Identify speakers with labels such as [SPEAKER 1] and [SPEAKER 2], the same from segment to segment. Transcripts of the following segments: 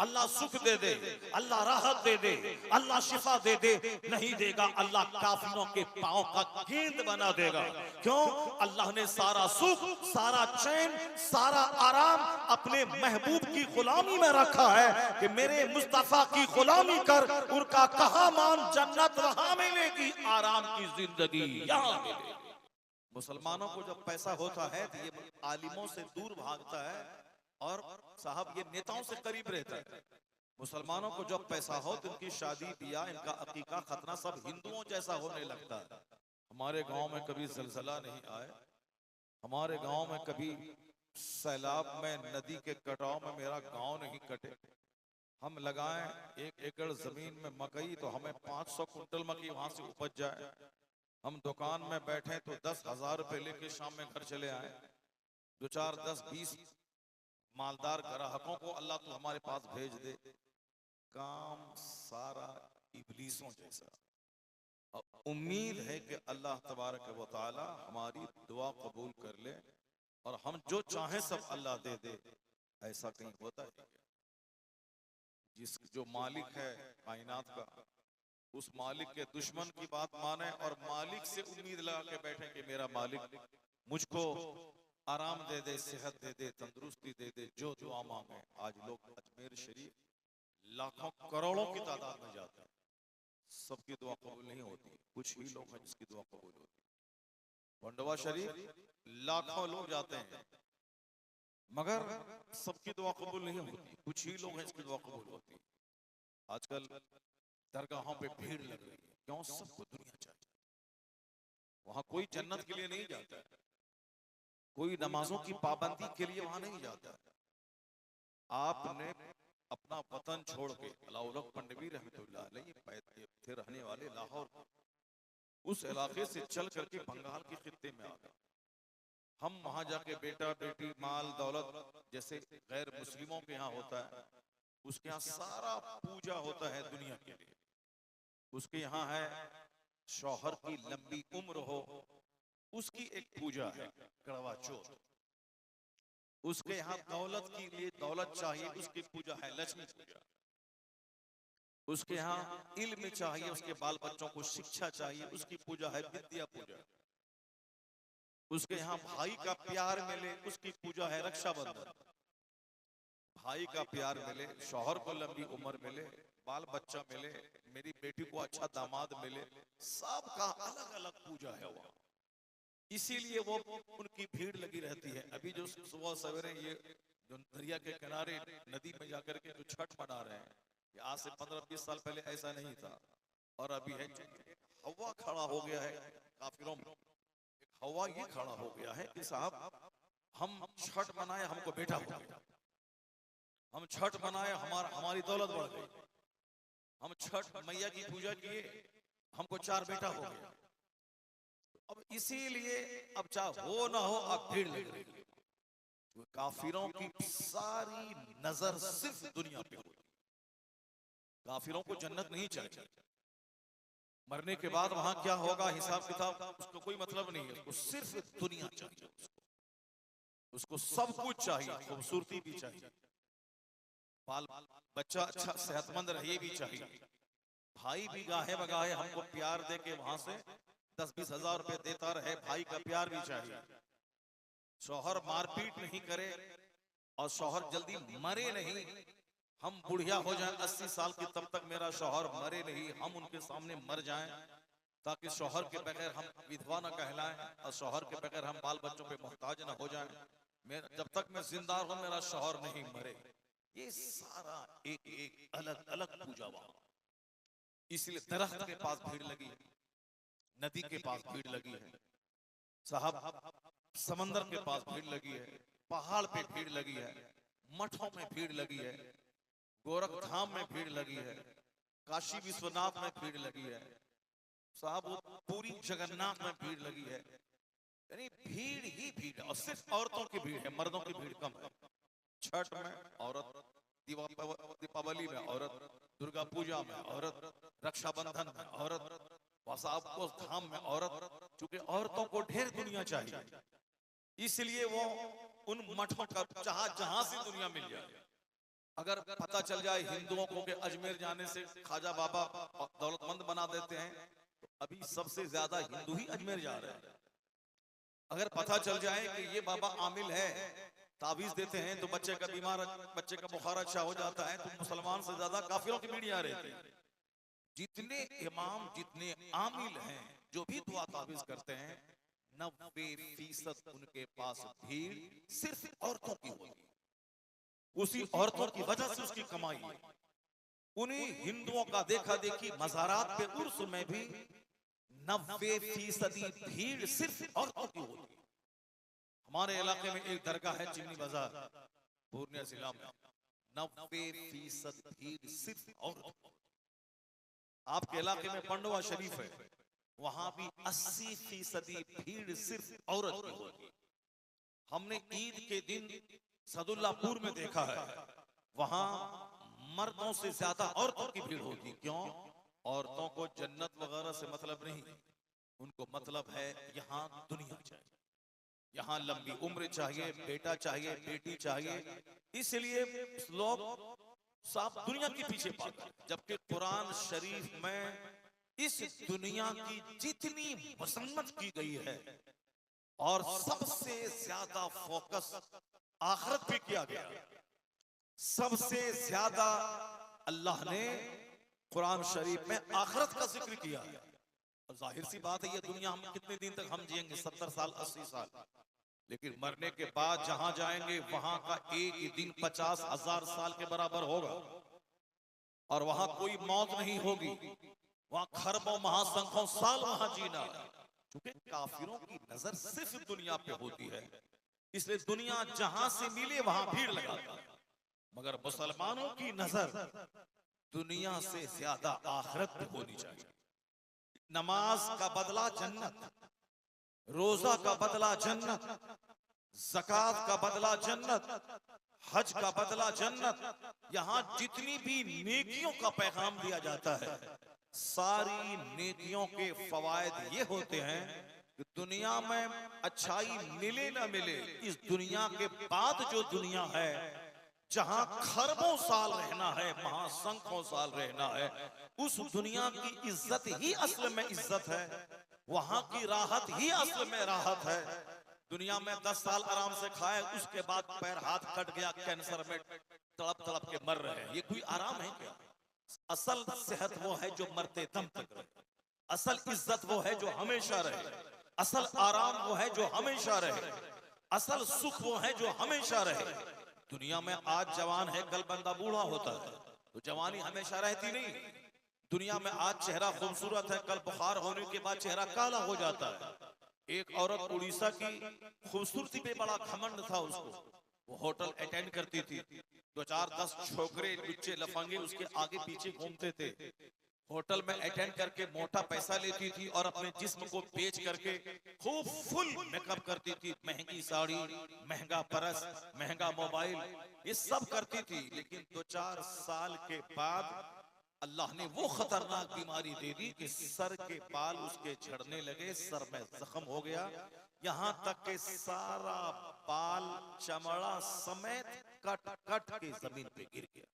[SPEAKER 1] अल्लाह सुख दे दे, अल्लाह राहत दे दे, अल्लाह शिफा दे दे, नहीं देगा अल्लाह काफिरों के पांव का गेंद बना देगा। क्यों? अल्लाह ने सारा सुख, सारा चैन, सारा आराम अपने महबूब की गुलामी में रखा है कि मेरे मुस्तफा की गुलामी कर, उनका कहा मान जन्नत वहां मिलेगी, आराम की जिंदगी यहां मिलेगी। मुसलमानों को जब पैसा होता है तो ये आलिमों से दूर भागता है और साहब ये नेताओं से करीब रहता है। मुसलमानों को जब पैसा हो तो इनकी शादी ब्याह, इनका अकीका खतना सब हिंदुओं जैसा होने लगता है। हमारे गांव में कभी जलजला नहीं आए, हमारे गांव में कभी सैलाब में नदी के कटाव में मेरा गांव नहीं कटे। हम लगाएं 1 एकड़ जमीन में मकई तो हमें 500 कुंटल मकई वहां से उपज जाए। हम दुकान में बैठे तो 10,000 रुपए लेके शाम में घर चले आए। 2 4 10 20 मालदार ग्राहकों को अल्लाह तो हमारे पास भेज दे। काम सारा इब्लीसों जैसा। अब उम्मीद है कि अल्लाह तबारक व तआला हमारी दुआ कबूल कर ले और हम जो चाहें सब अल्लाह दे दे। ऐसा कहीं होता है? जो मालिक है कायनात का, उस मालिक के दुश्मन की बात माने और मालिक से उम्मीद लगा के बैठे कि मेरा मालिक मुझको आराम दे दे, सेहत दे दे, तंदुरुस्ती दे दे, जो दुआ मांगे। आज लोग अजमेर शरीफ लाखों करोड़ों की तादाद में जाते हैं, सबकी दुआ कबूल नहीं होती। कुछ ही लोग हैं जिसकी दुआ कबूल होती है। बंडवा शरीफ लाखों लोग जाते हैं मगर सबकी दुआ कबूल नहीं होती। कुछ ही लोग हैं जिसकी दुआ कबूल होती है। आजकल दरगाहों पे भीड़ लग रही है। क्यों? सबको दुनिया चाहिए। वहां कोई जन्नत के लिए नहीं जाता है, कोई नमाजों की पाबंदी के लिए वहां नहीं जाता है। आपने अपना वतन छोड़ के, अलाउल्लाह पंडवी रहमतुल्लाह अलैह थे रहने वाले लाहौर, उस इलाके से चल करके बंगाल के खित्ते में आ गए। हम वहां जाके बेटा बेटी माल दौलत जैसे गैर मुस्लिमों के यहाँ होता है, उसके यहाँ सारा पूजा होता है दुनिया के लिए। उसके यहाँ है शौहर की लंबी उम्र हो, उसकी एक पूजा है कड़वा चौथ। उसके यहाँ दौलत के लिए दौलत चाहिए, उसकी पूजा है लक्ष्मी पूजा। उसके यहाँ इल्म चाहिए, उसके बाल बच्चों को शिक्षा चाहिए, उसकी पूजा है विद्या पूजा। उसके यहाँ भाई का प्यार मिले, उसकी पूजा है रक्षाबंधन। भाई का प्यार मिले, शौहर को लंबी उम्र मिले, बाल बच्चा मिले, मेरी बेटी को अच्छा दामाद मिले, सबका अलग अलग पूजा है वहाँ। इसीलिए वो उनकी भीड़ लगी रहती है। अभी जो सुबह सवेरे ये जो दरिया के किनारे नदी में जाकर के जो छठ मना रहे हैं, ये आज से 15-20 साल पहले ऐसा नहीं था। और अभी है हवा खड़ा हो गया है काफिरों में। हवा ये खड़ा हो गया है कि साहब हम छठ मनाए हमको बेटा हो गया, हम छठ मनाए हमारी दौलत बढ़ गई, हम छठ मैया की पूजा किए हमको 4 बेटा हो गया। अब इसीलिए अब चाहे हो ना हो अब भीड़ लग रही है। काफिरों की सारी नजर सिर्फ दुनिया पे होती है। काफिरों को जन्नत नहीं चाहिए, मरने के बाद वहां क्या होगा हिसाब किताब उसको कोई मतलब नहीं है। उसको सिर्फ दुनिया चाहिए, उसको सब कुछ चाहिए, खूबसूरती भी चाहिए, बाल बच्चा अच्छा सेहतमंद रहे भी चाहिए, भाई भी गाहे बगाहे हमको प्यार दे के वहां से 10-20 हजार रुपए देता रहे, भाई का प्यार भी चाहिए। शौहर मारपीट नहीं करे और शौहर जल्दी मरे नहीं। हम बुढ़िया हो जाएं 80 साल की, तब तक मेरा शौहर मरे नहीं, हम उनके सामने मर जाएं ताकि शौहर के बगैर हम विधवा न कहलाएं और शौहर के बगैर हम बाल बच्चों पे मोहताज न हो जाएं। जब तक मैं जिंदा हूं मेरा शौहर नहीं मरे। ये सारा एक एक अलग अलग पूजा वहां। इसलिए दरख्त के पास भीड़ लगी है, नदी के पास भीड़ लगी है, साहब समंदर के पास भीड़ लगी है, पहाड़ पे भीड़ लगी है, मठों में भीड़ लगी है, गोरखधाम में भीड़ लगी है, काशी विश्वनाथ में भीड़ लगी है, साहब वो पूरी जगन्नाथ में भीड़ लगी है। यानी भीड़ ही भीड़। और सिर्फ औरतों की भीड़ है, मर्दों की भीड़ कम है। छठ में औरत, दीपावली में औरत, दुर्गा पूजा में औरत, रक्षाबंधन में औरत, वसाको धाम में औरत। चूंकि औरतों को ढेर दुनिया चाहिए, इसलिए वो उन मठों का जहां से दुनिया मिल जाए अगर पता चल जाए हिंदुओं को कि अजमेर जाने से ख्वाजा बाबा दौलतमंद बना देते हैं, तो अभी सबसे ज्यादा हिंदू ही अजमेर जा रहे हैं। अगर पता चल जाए कि ये बाबा आमिल है, ताबीज देते हैं तो बच्चे का बुखार अच्छा हो जाता है, तो मुसलमान से ज्यादा काफिरों की भीड़ आ रही थी। जितने इमाम, जितने आमिल हैं, जो भी दुआ ताबीज करते हैं, 90% उनके पास भीड़ सिर्फ औरतों की होगी। उसी औरतों की वजह से उसकी कमाई है। उन्हीं हिंदुओं का देखा देखी मज़ारात पे उर्स में भी 90% भीड़ सिर्फ औरतों की होती है। हमारे इलाके में एक दरगाह है चिमनी बाजार पूर्णिया जिला में, 90% भीड़ सिर्फ औरतों की। आपके इलाके में पंडवा शरीफ है, वहां भी 80% भीड़ सिर्फ औरत की होगी। हमने ईद के दिन सदुल्लापुर में देखा है, वहां मर्दों से ज्यादा औरतों की भीड़ होगी। क्यों? औरतों को जन्नत वगैरह से मतलब नहीं, उनको मतलब है यहाँ दुनिया चाहिए, यहाँ लंबी उम्र चाहिए, बेटा चाहिए, बेटी चाहिए। इसलिए लोग सब दुनिया के पीछे पागल। जबकि कुरान शरीफ में इस दुनिया की जितनी मसम्मत की गई है और सबसे ज्यादा फोकस आखिरत पे किया गया, सबसे ज्यादा अल्लाह ने कुरान शरीफ में आखिरत का जिक्र किया है। और जाहिर सी बात है, ये दुनिया हम कितने दिन तक हम जिएंगे, 70 साल 80 साल, लेकिन मरने के बाद जहां जाएंगे वहां का एक ही दिन 50,000 साल के बराबर होगा। और वहां कोई मौत नहीं होगी, वहां खरबों महासंख्यों साल वहां जीना। क्योंकि काफिरों की नजर सिर्फ दुनिया पे होती है, इसलिए दुनिया जहां से मिले वहां भीड़ लगाता है। मगर मुसलमानों की नजर दुनिया से ज्यादा आखिरत पे होनी चाहिए। नमाज का बदला जन्नत, रोजा का बदला जन्नत, ज़कात का बदला जन्नत, हज का बदला जन्नत। यहाँ जितनी भी नेकियों का पैगाम दिया जाता है, सारी नेकियों के फवायद ये होते हैं कि दुनिया में अच्छाई मिले ना मिले, इस दुनिया के बाद जो दुनिया है, जहां खरबों साल रहना है, महासंख्यों साल रहना है, उस दुनिया की इज्जत ही असल में इज्जत है, वहां की राहत ही असल में राहत है। दुनिया में 10 साल आराम से खाए, उसके बाद पैर हाथ कट गया, कैंसर में तड़प तड़प के मर रहे हैं, ये कोई आराम है क्या? असल सेहत वो है जो मरते दम तक रहे, असल इज्जत वो है जो हमेशा रहे, असल आराम वो है जो हमेशा रहे, असल सुख वो है जो हमेशा रहे। दुनिया में आज जवान है, कल बंदा बूढ़ा होता है, तो जवानी हमेशा रहती नहीं। दुनिया में आज चेहरा खूबसूरत है, कल बुखार होने के बाद चेहरा काला हो जाता है। एक औरत उड़ीसा की खूबसूरती पे बड़ा घमंड था उसको, वो होटल अटेंड करती थी, 2-4-10 छोकरे लुच्चे लफंगे उसके आगे पीछे घूमते थे। होटल में अटेंड करके मोटा पैसा लेती थी और अपने जिस्म को बेच करके खूब फुल मेकअप करती थी, महंगी साड़ी, महंगा परस, महंगा मोबाइल, ये सब करती थी। लेकिन 2-4 साल के बाद अल्लाह ने वो खतरनाक बीमारी दे दी कि सर के बाल उसके झड़ने लगे, सर में जख्म हो गया, यहाँ तक कि सारा बाल चमड़ा समेत कट कट के जमीन पे गिर गया।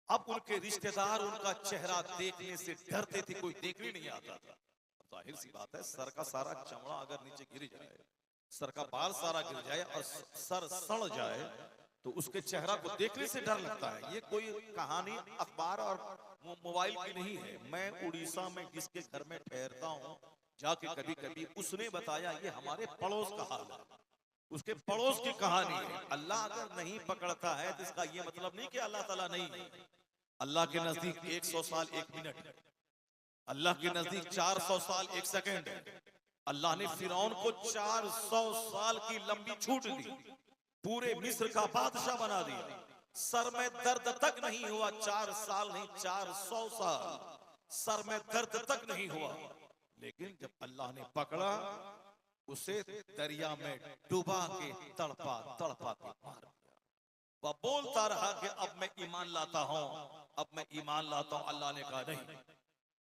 [SPEAKER 1] अब उनके रिश्तेदार उनका चेहरा देखने से डरते थे, कोई देखने नहीं आता था। जाहिर सी बात है, सर का सारा चमड़ा अगर नीचे गिर जाए, सर का बाल सारा गिर जाए और सर सड़ जाए, तो उसके चेहरा को देखने से डर लगता है। ये कोई कहानी अखबार और मोबाइल की नहीं है। मैं उड़ीसा में जिसके घर में ठहरता हूँ, जाके कभी कभी उसने बताया ये हमारे पड़ोस का हाल है, उसके पड़ोस की कहानी है। अल्लाह अगर नहीं पकड़ता है तो इसका ये मतलब नहीं कि अल्लाह ताला नहीं है। अल्लाह के नजदीक 100 साल 1 मिनट है, अल्लाह के नजदीक 400 साल 1 सेकंड है। अल्लाह ने फिरौन को 400 साल की लंबी छूट दी, पूरे मिस्र का बादशाह बना दिया, सर में दर्द तक नहीं हुआ। 4 साल नहीं, 400 साल सर में दर्द तक नहीं हुआ। लेकिन जब अल्लाह ने पकड़ा, उसे दरिया में डुबा के तड़पा तड़पा के मार दिया। वह बोलता रहा कि अब मैं ईमान लाता हूं, अब मैं ईमान लाता हूं। अल्लाह ने कहा नहीं,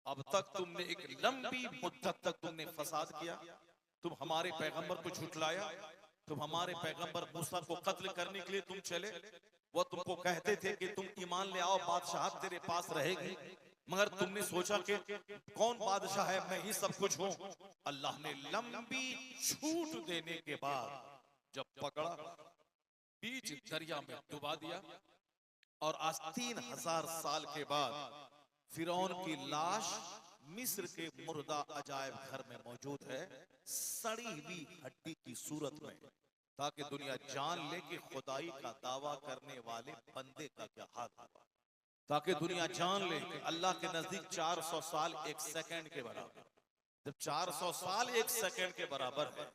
[SPEAKER 1] अब तक तुमने एक लंबी मुद्दत तक तुमने फसाद किया, तुम हमारे पैगंबर को झुठलाया, तुम हमारे पैगंबर मूसा को कत्ल करने के लिए तुम चले, वो तुमको कहते थे कि तुम ईमान ले आओ, बादशाह तेरे पास रहेगी, मगर तुमने सोचा कि कौन बादशाह है, मैं ही सब कुछ हूं। अल्लाह ने लंबी छूट देने के बाद जब पकड़ा, बीच दरिया में डुबा दिया, और आज 3000 साल के बाद फिरौन की लाश मिस्र के मुर्दा अजायब घर में मौजूद है, सड़ी हुई हड्डी की सूरत में, ताकि दुनिया जान ले कि खुदाई का दावा करने वाले बंदे का क्या हाल होगा, ताकि दुनिया जान ले कि अल्लाह के नजदीक 400 साल एक सेकंड के बराबर। जब 400 साल एक सेकंड के बराबर है,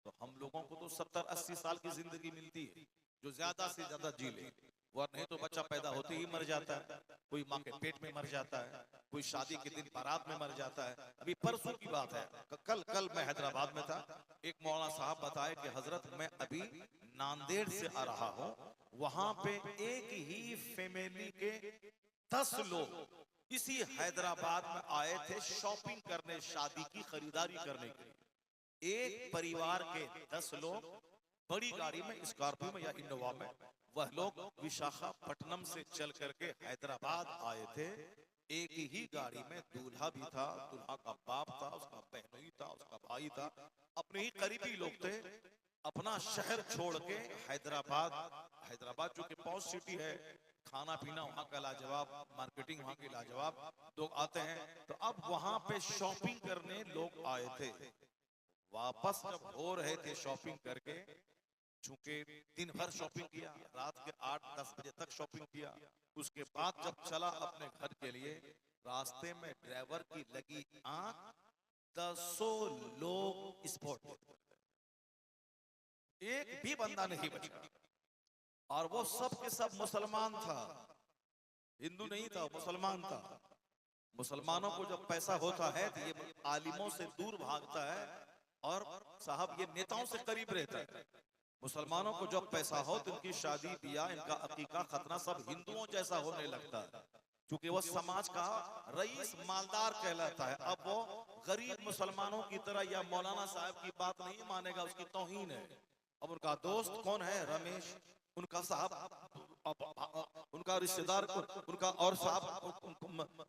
[SPEAKER 1] तो हम लोगों को तो 70-80 साल की जिंदगी मिलती है, जो ज्यादा से ज्यादा जी ले। और नहीं तो बच्चा पैदा होते ही मर जाता है, कोई माँ के पेट में मर जाता है, कोई शादी के दिन बारात में मर जाता है। अभी परसों की बात है, कल मैं हैदराबाद में था, एक मौलाना साहब बताए कि हजरत मैं अभी नांदेड़ से आ रहा हूँ, वहां पे एक ही फैमिली के 10 लोग इसी हैदराबाद में आए थे शॉपिंग करने, शादी की खरीदारी करने के लिए। एक परिवार के 10 लोग बड़ी गाड़ी में, स्कॉर्पियो में या इनोवा में, वह लोग विशाखापट्टनम से चल करके हैदराबाद आए थे। एक ही गाड़ी में दूल्हा भी था, दूल्हा का बाप था, उसका बहनोई था, उसका भाई था, अपने ही करीबी लोग थे। अपना शहर छोड़ के हैदराबाद जो कि पॉश सिटी है, खाना पीना वहाँ का लाजवाब, मार्केटिंग वहाँ की लाजवाब, लोग आते हैं। तो अब वहाँ पे शॉपिंग करने लोग आए थे। वापस जब हो रहे थे शॉपिंग करके, चूंकि दिन भर शॉपिंग किया, रात के 8-10 बजे तक शॉपिंग किया, उसके बाद जब चला अपने घर के लिए, रास्ते में ड्राइवर की लगी आंख, 10 लोग स्पॉट, एक भी बंदा नहीं बचा, और वो सब के सब मुसलमान था, हिंदू नहीं था, मुसलमान था। मुसलमानों को जब पैसा होता है तो ये आलिमों से दूर भागता है, और साहब ये नेताओं से करीब रहता है। मुसलमानों को जब पैसा हो तो इनकी शादी ब्याह, इनका अकीका खतना सब हिंदुओं जैसा होने लगता है, क्योंकि वो समाज का रईस मालदार कहलाता है। अब वो गरीब मुसलमानों की तरह या मौलाना साहब की बात नहीं मानेगा, उसकी तौहीन है। अब उनका दोस्त कौन है? रमेश। उनका साहब, उनका रिश्तेदार, उनका और साहब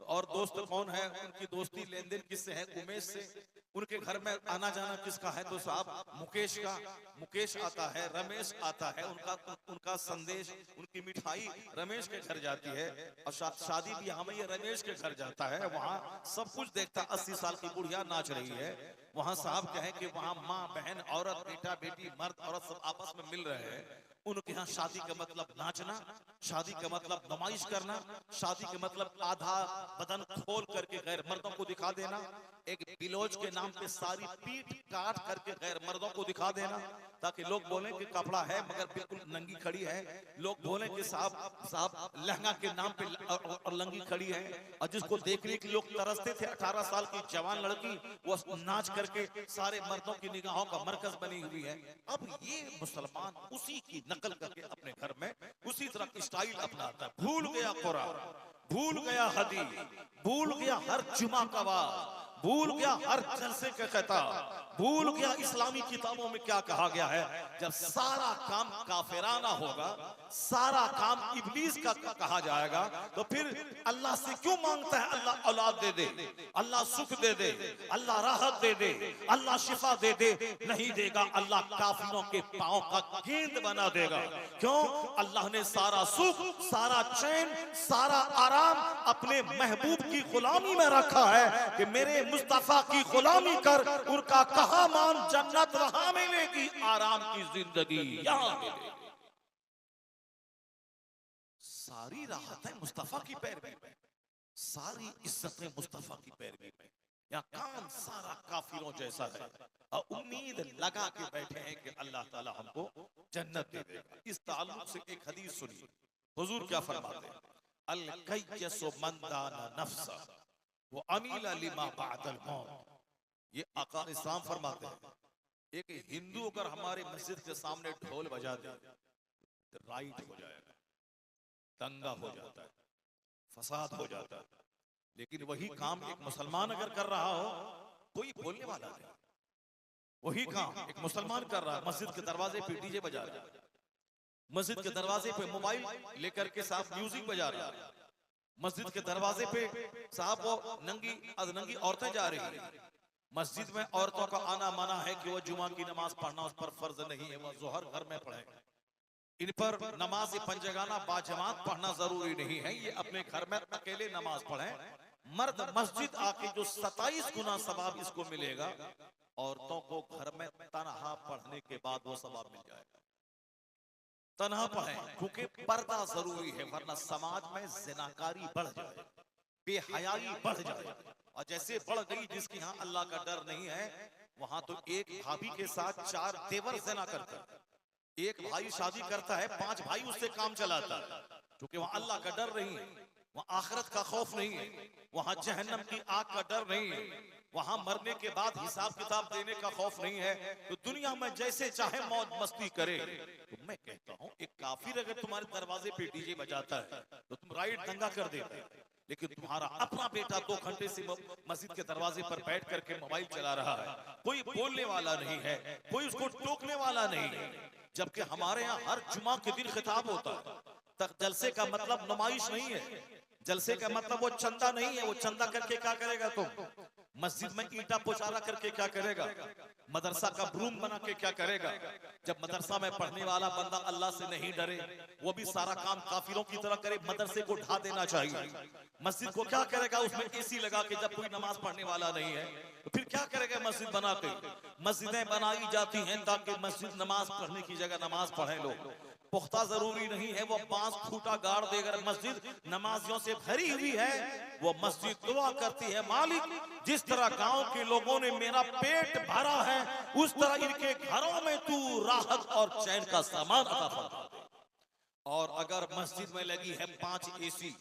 [SPEAKER 1] और दोस्त कौन है? उनकी दोस्ती लेन देन किससे है? उमेश से। उनके घर में आना जाना किसका है? तो साहब मुकेश का। मुकेश आता है, रमेश आता है, उनका संदेश, उनकी मिठाई रमेश के घर जाती है, और शादी भी हमें ये रमेश के घर जाता है। वहाँ सब कुछ देखता, 80 साल की बुढ़िया नाच रही है वहाँ, साहब कहे कि वहाँ माँ बहन औरत बेटा बेटी मर्द औरत सब आपस में मिल रहे हैं। उनके यहाँ शादी का मतलब नाचना, शादी का मतलब नुमाइश करना, शादी का मतलब आधा बदन खोल करके गैर मर्दों को दिखा देना, एक बिलोज के नाम पे सारी पीठ काट करके गैर मर्दों को दिखा देना, ताकि लोग बोलें कि कपड़ा है मगर बिल्कुल नंगी खड़ी है। लोग बोलें कि साहब लहंगा के नाम पे और नंगी खड़ी है, और जिसको देखने के लोग तरसते थे, 18 साल की जवान लड़की, वो नाच करके सारे मर्दों की निगाहों का मरकज बनी हुई है। अब ये मुसलमान उसी की नकल करके अपने घर में उसी तरह की स्टाइल अपनाता है। भूल गया कुरान, भूल गया हदीस, भूल गया हर जुमा का वाज, भूल गया हर जलसे का खिताब, भूल गया इस्लामी किताबों में क्या कहा गया है। जब सारा काम काफिराना होगा, सारा काम इब्लीस का कहा जाएगा, तो फिर अल्लाह से क्यों मांगता है अल्लाह औलाद दे दे, अल्लाह सुख दे दे, अल्लाह राहत दे दे, अल्लाह शिफा दे दे? नहीं देगा, अल्लाह काफिरों के पांव का गेंद बना देगा। क्यों? अल्लाह ने सारा सुख, सारा चैन, सारा आराम अपने महबूब की गुलामी में रखा है कि मेरे मुस्तफा की गुलामी कर, उनका कहा मान जन्नत वहां मिलेगी, आराम की जिंदगी यहां मिलेगी। सारी राहत है मुस्तफा की पैरवी में, सारी इज्जत है मुस्तफा की पैरवी में। या काम सारा काफिरों जैसा है, और उम्मीद लगा के बैठे हैं कि अल्लाह ताला हमको जन्नत दे देगा। इस ताल्लुक से एक हदीस सुनिए, हुजूर क्या फरमाते हैं? अल कय्यसु मन दाना नफ्सा वो अमील लिमा बअदल मौत। ये आका इस्लाम फरमाते हैं, एक हिंदू अगर हमारे मस्जिद के सामने ढोल बजा दे तो राइट हो जाएगा, दंगा हो जाता है, फसाद हो जाता है। लेकिन वही काम एक मुसलमान अगर कर रहा हो, कोई बोलने वाला नहीं। वही काम एक मुसलमान कर रहा है, मस्जिद के दरवाजे पे डीजे बजा रहा है, मस्जिद के दरवाजे पे मोबाइल लेकर के साहब म्यूजिक बजा रहा है। मस्जिद के दरवाजे पे साहब वो नंगी औरतें जा रही हैं। मस्जिद में औरतों का आना मना है कि वो जुमा की नमाज पढ़ना उस पर फर्ज नहीं है, वो जोहर घर में पढ़े। इन पर नमाज पंजगाना बाजमात पढ़ना जरूरी नहीं है, ये अपने घर में अकेले नमाज पढ़ें। मर्द मस्जिद आके जो 27 गुना सवाब इसको मिलेगा, औरतों को घर में तनहा पढ़ने के बाद वो सवाब मिल जाएगा। तनहा पढ़ें, क्योंकि पर्दा जरूरी है, वरना समाज में जिनाकारी बढ़ जाए, बेहयाई बढ़ जाए। और जैसे बढ़ गई जिसके यहाँ अल्लाह का डर नहीं है, वहां तो एक भाभी के साथ 4 देवर जिना करता है। एक भाई शादी करता है, 5 भाई उससे काम चलाता है, क्योंकि वहां अल्लाह का डर नहीं है, वहां आखिरत का खौफ नहीं है, वहां जहन्नम की आग का डर नहीं है, वहां मरने के बाद हिसाब किताब देने का खौफ नहीं है। तो दुनिया में जैसे चाहे मौज मस्ती करे। तो मैं कहता हूं, एक काफिर अगर तुम्हारे दरवाजे पे डीजे बजाता है तो तुम राइट दंगा कर देते हैं, लेकिन तुम्हारा अपना बेटा 2 घंटे से मस्जिद के दरवाजे पर बैठ करके मोबाइल चला रहा है, कोई बोलने वाला नहीं है, कोई उसको टोकने वाला नहीं है। जबकि हमारे यहाँ हर जुमा के दिन खिताब होता है। तक जलसे का मतलब नुमाइश नहीं है, जलसे का मतलब वो चंदा नहीं है। वो चंदा करके क्या करेगा तुम? मस्जिद में ईंटा पोचारा करके क्या करेगा? मदरसा का ब्रूम बना के क्या करेगा? जब मदरसा में पढ़ने वाला बंदा अल्लाह से नहीं डरे, वो भी सारा काम काफिरों की तरह करे, मदरसे को ढा देना चाहिए। मस्जिद को क्या करेगा? उसमें एसी लगा के, जब कोई नमाज पढ़ने वाला नहीं है तो फिर क्या करेगा? मस्जिद बना के। मस्जिदें बनाई जाती हैं ताकि मस्जिद नमाज पढ़ने की जगह नमाज पढ़े लोग। पुख्ता जरूरी नहीं है वो बांस खूटा गाड़ देकर मस्जिद नमाजियों से भरी हुई है। वो मस्जिद दुआ करती है, मालिक जिस तरह गांव के लोगों ने मेरा पेट भरा है, उस तरह इनके घरों में तू राहत और चैन का सामान अता फरमा दे। और अगर मस्जिद में लगी है 5 एसी,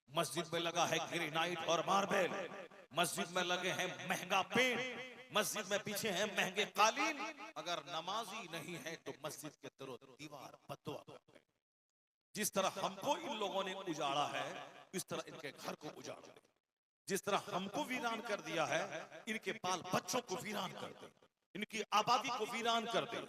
[SPEAKER 1] मस्जिद में लगा है ग्रेनाइट और मार्बल, मस्जिद में लगे हैं महंगा पेंट, मस्जिद में पीछे है महंगे कालीन, अगर नमाजी नहीं है तो मस्जिद के तरो दीवार बददुआ करते हैं। जिस तरह हमको इन लोगों ने उजाड़ा है, इस तरह इनके घर को उजाड़ दे। जिस तरह हमको वीरान कर दिया है, इनके बाल बच्चों को वीरान कर दे, इनकी आबादी को वीरान कर दे।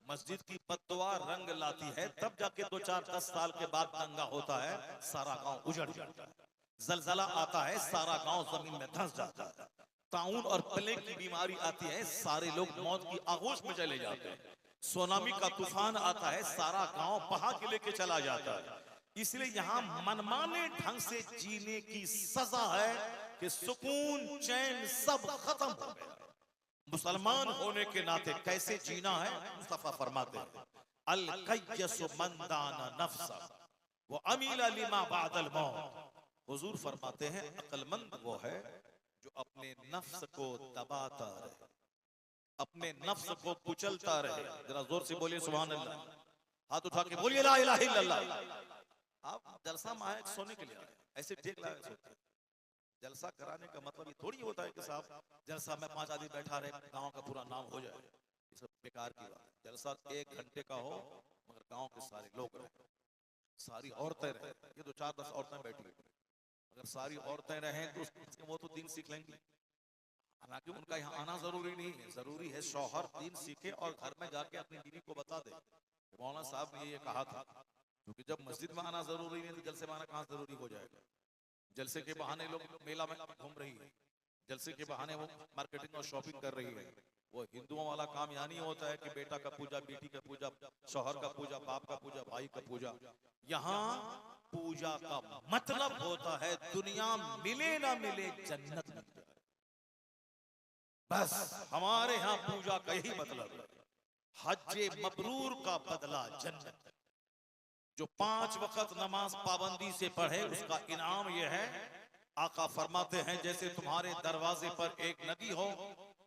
[SPEAKER 1] मस्जिद की बददुआ रंग लाती है, तब जाके 2-4-10 साल के बाद दंगा होता है, सारा गांव उजड़ जाता है। जलजला आता है, सारा गांव जमीन में धंस जाता है। ताउन और प्लेग की बीमारी आती है, सारे लोग मौत की आगोश में चले जाते हैं। सुनामी का तूफान आता है, सारा गांव बहा के लेके चला जाता है। इसलिए यहाँ मनमाने ढंग से जीने की सजा है कि सुकून चैन सब खत्म हो गया। मुसलमान होने के नाते कैसे जीना है, मुस्तफा फरमाते हैं, अल कय्यसु मन दाना नफ्सा व अमीला लिमा बादल मौत। हुजूर फरमाते हैं, अक्लमंद वो है जो अपने नफ्स को दबाता रहे, अपने नफ्स को कुचलता रहे। जरा जोर से बोलिए सुभान अल्लाह, हाथ उठा के बोलिए ला इलाहा इल्लल्लाह। आप जलसा में सोने के लिए आए, ऐसे टेक लगा सोते हैं। जलसा कराने का मतलब ये थोड़ी होता है कि साहब जलसा में 5 आदमी बैठा रहे, गांव का पूरा नाम हो जाए। ये सब बेकार की बात है। जलसा 1 घंटे का हो, मगर गांव के सारे लोग रहे, सारी औरतें रहे। ये तो 4-10 औरतें बैठी, अगर सारी औरतें रहें तो वो तो दीन सीख लेंगी। हालांकि उनका यहाँ आना जरूरी नहीं है, जरूरी है शौहर दीन सीखे और घर में जाके अपनी बीवी को बता दे। मौलाना साहब ने ये कहा था, क्योंकि जब मस्जिद में आना जरूरी नहीं तो जलसे में आना कहाँ जरूरी हो जाएगा। जलसे के बहाने लोग मेला में घूम रही है, जलसे के बहाने वो मार्केटिंग और शॉपिंग कर रही है। वो हिंदुओं वाला काम यहाँ नहीं होता है कि बेटा का पूजा, बेटी का पूजा, शौहर का पूजा, बाप का पूजा, भाई का पूजा। यहाँ पूजा का मतलब होता है दुनिया मिले ना मिले जन्नत मिल जाए। बस हमारे यहाँ पूजा का यही मतलब है। हज्जे मबरूर का बदला जन्नत। जो 5 वक्त नमाज पाबंदी से पढ़े उसका इनाम यह है, आका फरमाते हैं जैसे तुम्हारे दरवाजे पर एक नदी हो,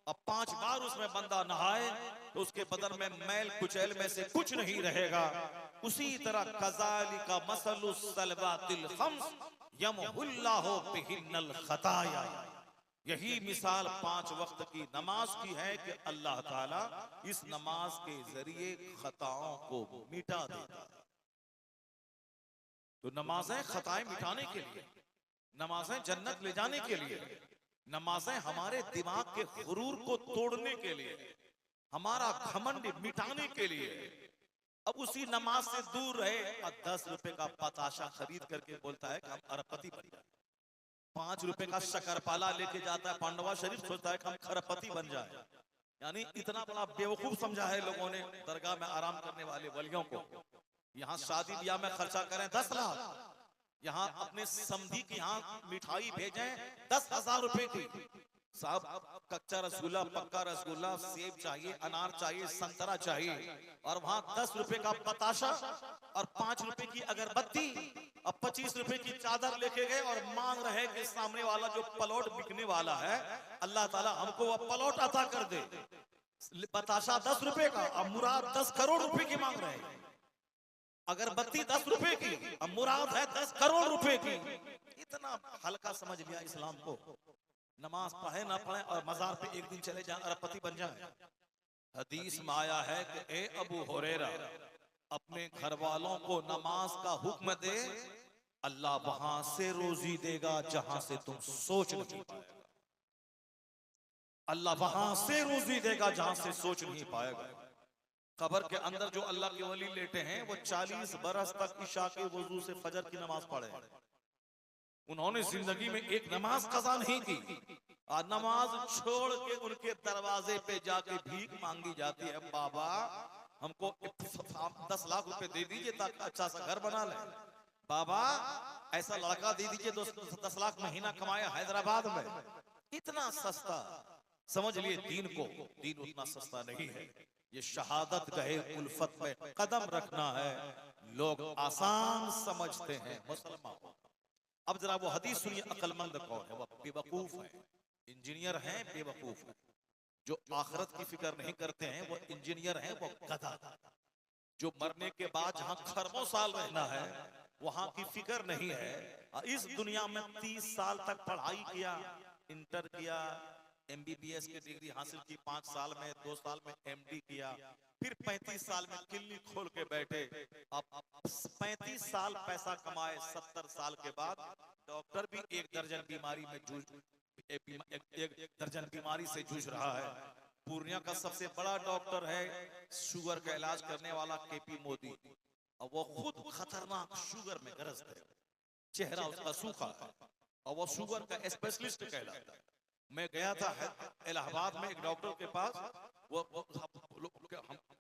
[SPEAKER 1] अब 5 बार उसमें बंदा नहाए तो उसके बदन में मैल कुचैल में से कुछ नहीं रहेगा। उसी तरह कज़ालिका मसलुस सलवातिल खम्स यमहुल्लाहु बिहिन्नल खताया। यही मिसाल 5 वक्त की नमाज की है कि अल्लाह ताला इस नमाज के जरिए खताओं को मिटा देता है। तो नमाजें खताएं मिटाने के लिए, नमाजें जन्नत ले जाने के लिए, नमाजें हमारे दिमाग के गुरूर को तोड़ने के लिए, हमारा घमंड मिटाने के लिए, अब उसी नमाज से दूर रहे और 10 रुपए का पताशा खरीद करके बोलता है कि हम अरबपति बन जाए। 5 रुपए का शकरपाला लेके जाता है पांडवा शरीफ, सोचता है कि हम खरबपति बन जाए। यानी इतना बड़ा बेवकूफ समझा है लोगों ने दरगाह में आराम करने वाले वलियों को। यहाँ शादी ब्याह में खर्चा करें 10 लाख, यहाँ अपने समधी के यहाँ मिठाई भेजें 10,000 रुपए की। साहब कच्चा रसगुल्ला, पक्का रसगुल्ला, सेब चाहिए, अनार चाहिए, संतरा चाहिए, और वहां 10 रुपए का पताशा और 5 रुपए की अगरबत्ती और 25 रुपए की चादर लेके गए और मांग रहे कि सामने वाला जो प्लॉट बिकने वाला है, अल्लाह ताला हमको वह प्लॉट अता कर दे। पताशा 10 रुपए का और मुराद 10 करोड़ रुपए की मांग रहे हैं। अगरबत्ती 10 रुपए की और मुराद है 10 करोड़ रुपए की। इतना हल्का समझ लिया इस्लाम को। नमाज पढ़े ना पढ़े और मजार पे एक दिन चले जाए, अरबपति बन जाए। हदीस में आया है कि ए अबू हुरैरा, अपने घर वालों को नमाज का हुक्म दे, अल्लाह वहां से रोजी देगा जहां से तुम सोच नहीं पाएगा। अल्लाह वहां से रोजी देगा जहां से सोच नहीं पाएगा। कब्र के अंदर जो अल्लाह के वली लेटे हैं वो 40 बरस तक इशा के वजू से फजर की नमाज पढ़े। उन्होंने जिंदगी में एक नमाज कज़ा नहीं की, और नमाज छोड़ के उनके दरवाजे पे जाके भीख मांगी जाती है, बाबा हमको 10 लाख रुपए दे दीजिए ताकि अच्छा सा घर बना लें, बाबा ऐसा लड़का दे दीजिए 10 लाख महीना कमाया हैदराबाद में। इतना सस्ता समझ लिए दीन को। दीन उतना सस्ता नहीं है। ये शहादत गए उल्फत में कदम रखना है। लोग आसान समझते हैं मुसलमान। अब जरा वो हदीस सुनिए, अक्लमंद कौन है? वो बेवकूफ है, इंजीनियर हैं, बेवकूफ है। जो आखिरत की फिक्र नहीं करते हैं वो इंजीनियर हैं, वो गधा। जो मरने के बाद जहां खरबों साल रहना है वहां की फिक्र नहीं है। इस दुनिया में 30 साल तक पढ़ाई किया, इंटर किया, MBBS की डिग्री हासिल की, 5 साल में, 2 साल में MD किया, फिर 35 साल में किल्ली खोल के बैठे। अब 35 साल पैसा कमाए, 70 साल के बाद डॉक्टर भी एक दर्जन बीमारी में एक दर्जन बीमारी से जूझ रहा है। पूर्णिया का सबसे बड़ा डॉक्टर है शुगर का इलाज करने वाला KP मोदी, और वो खुद खतरनाक शुगर में ग्रस्त है। चेहरा उसका सूखा है और वो शुगर का स्पेशलिस्ट कहलाता है। मैं गया था इलाहाबाद में एक डॉक्टर के पास, वो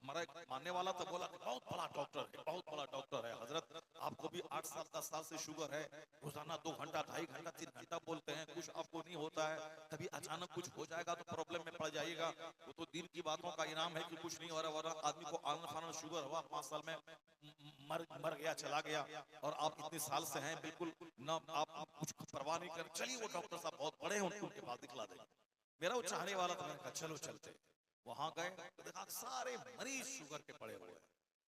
[SPEAKER 1] हमारा मानने वाला था, बोला बहुत बड़ा डॉक्टर है, बहुत बड़ा डॉक्टर है हजरत, आपको भी 8 साल 10 साल से शुगर है, रोजाना 2 घंटा 2.5 घंटा 3 घंटा बोलते हैं, कुछ आपको नहीं होता है, कभी अचानक कुछ हो जाएगा तो प्रॉब्लम में पड़ जाइएगा। वो तो दिन की बातों का इनाम है कि कुछ नहीं हो रहा, वरना आदमी को आनन फानन शुगर हुआ 5 साल में मर गया, चला गया, और आप इतने साल से हैं बिल्कुल ना, आप कुछ परवाह नहीं कर। चलिए वो डॉक्टर साहब बहुत बड़े हैं, उनके पास दिखला देंगे। मेरा वो चाहने वाला था, मैंने कहा चलो चलते। वहां गए तो देखा सारे मरीज शुगर के पड़े हुए।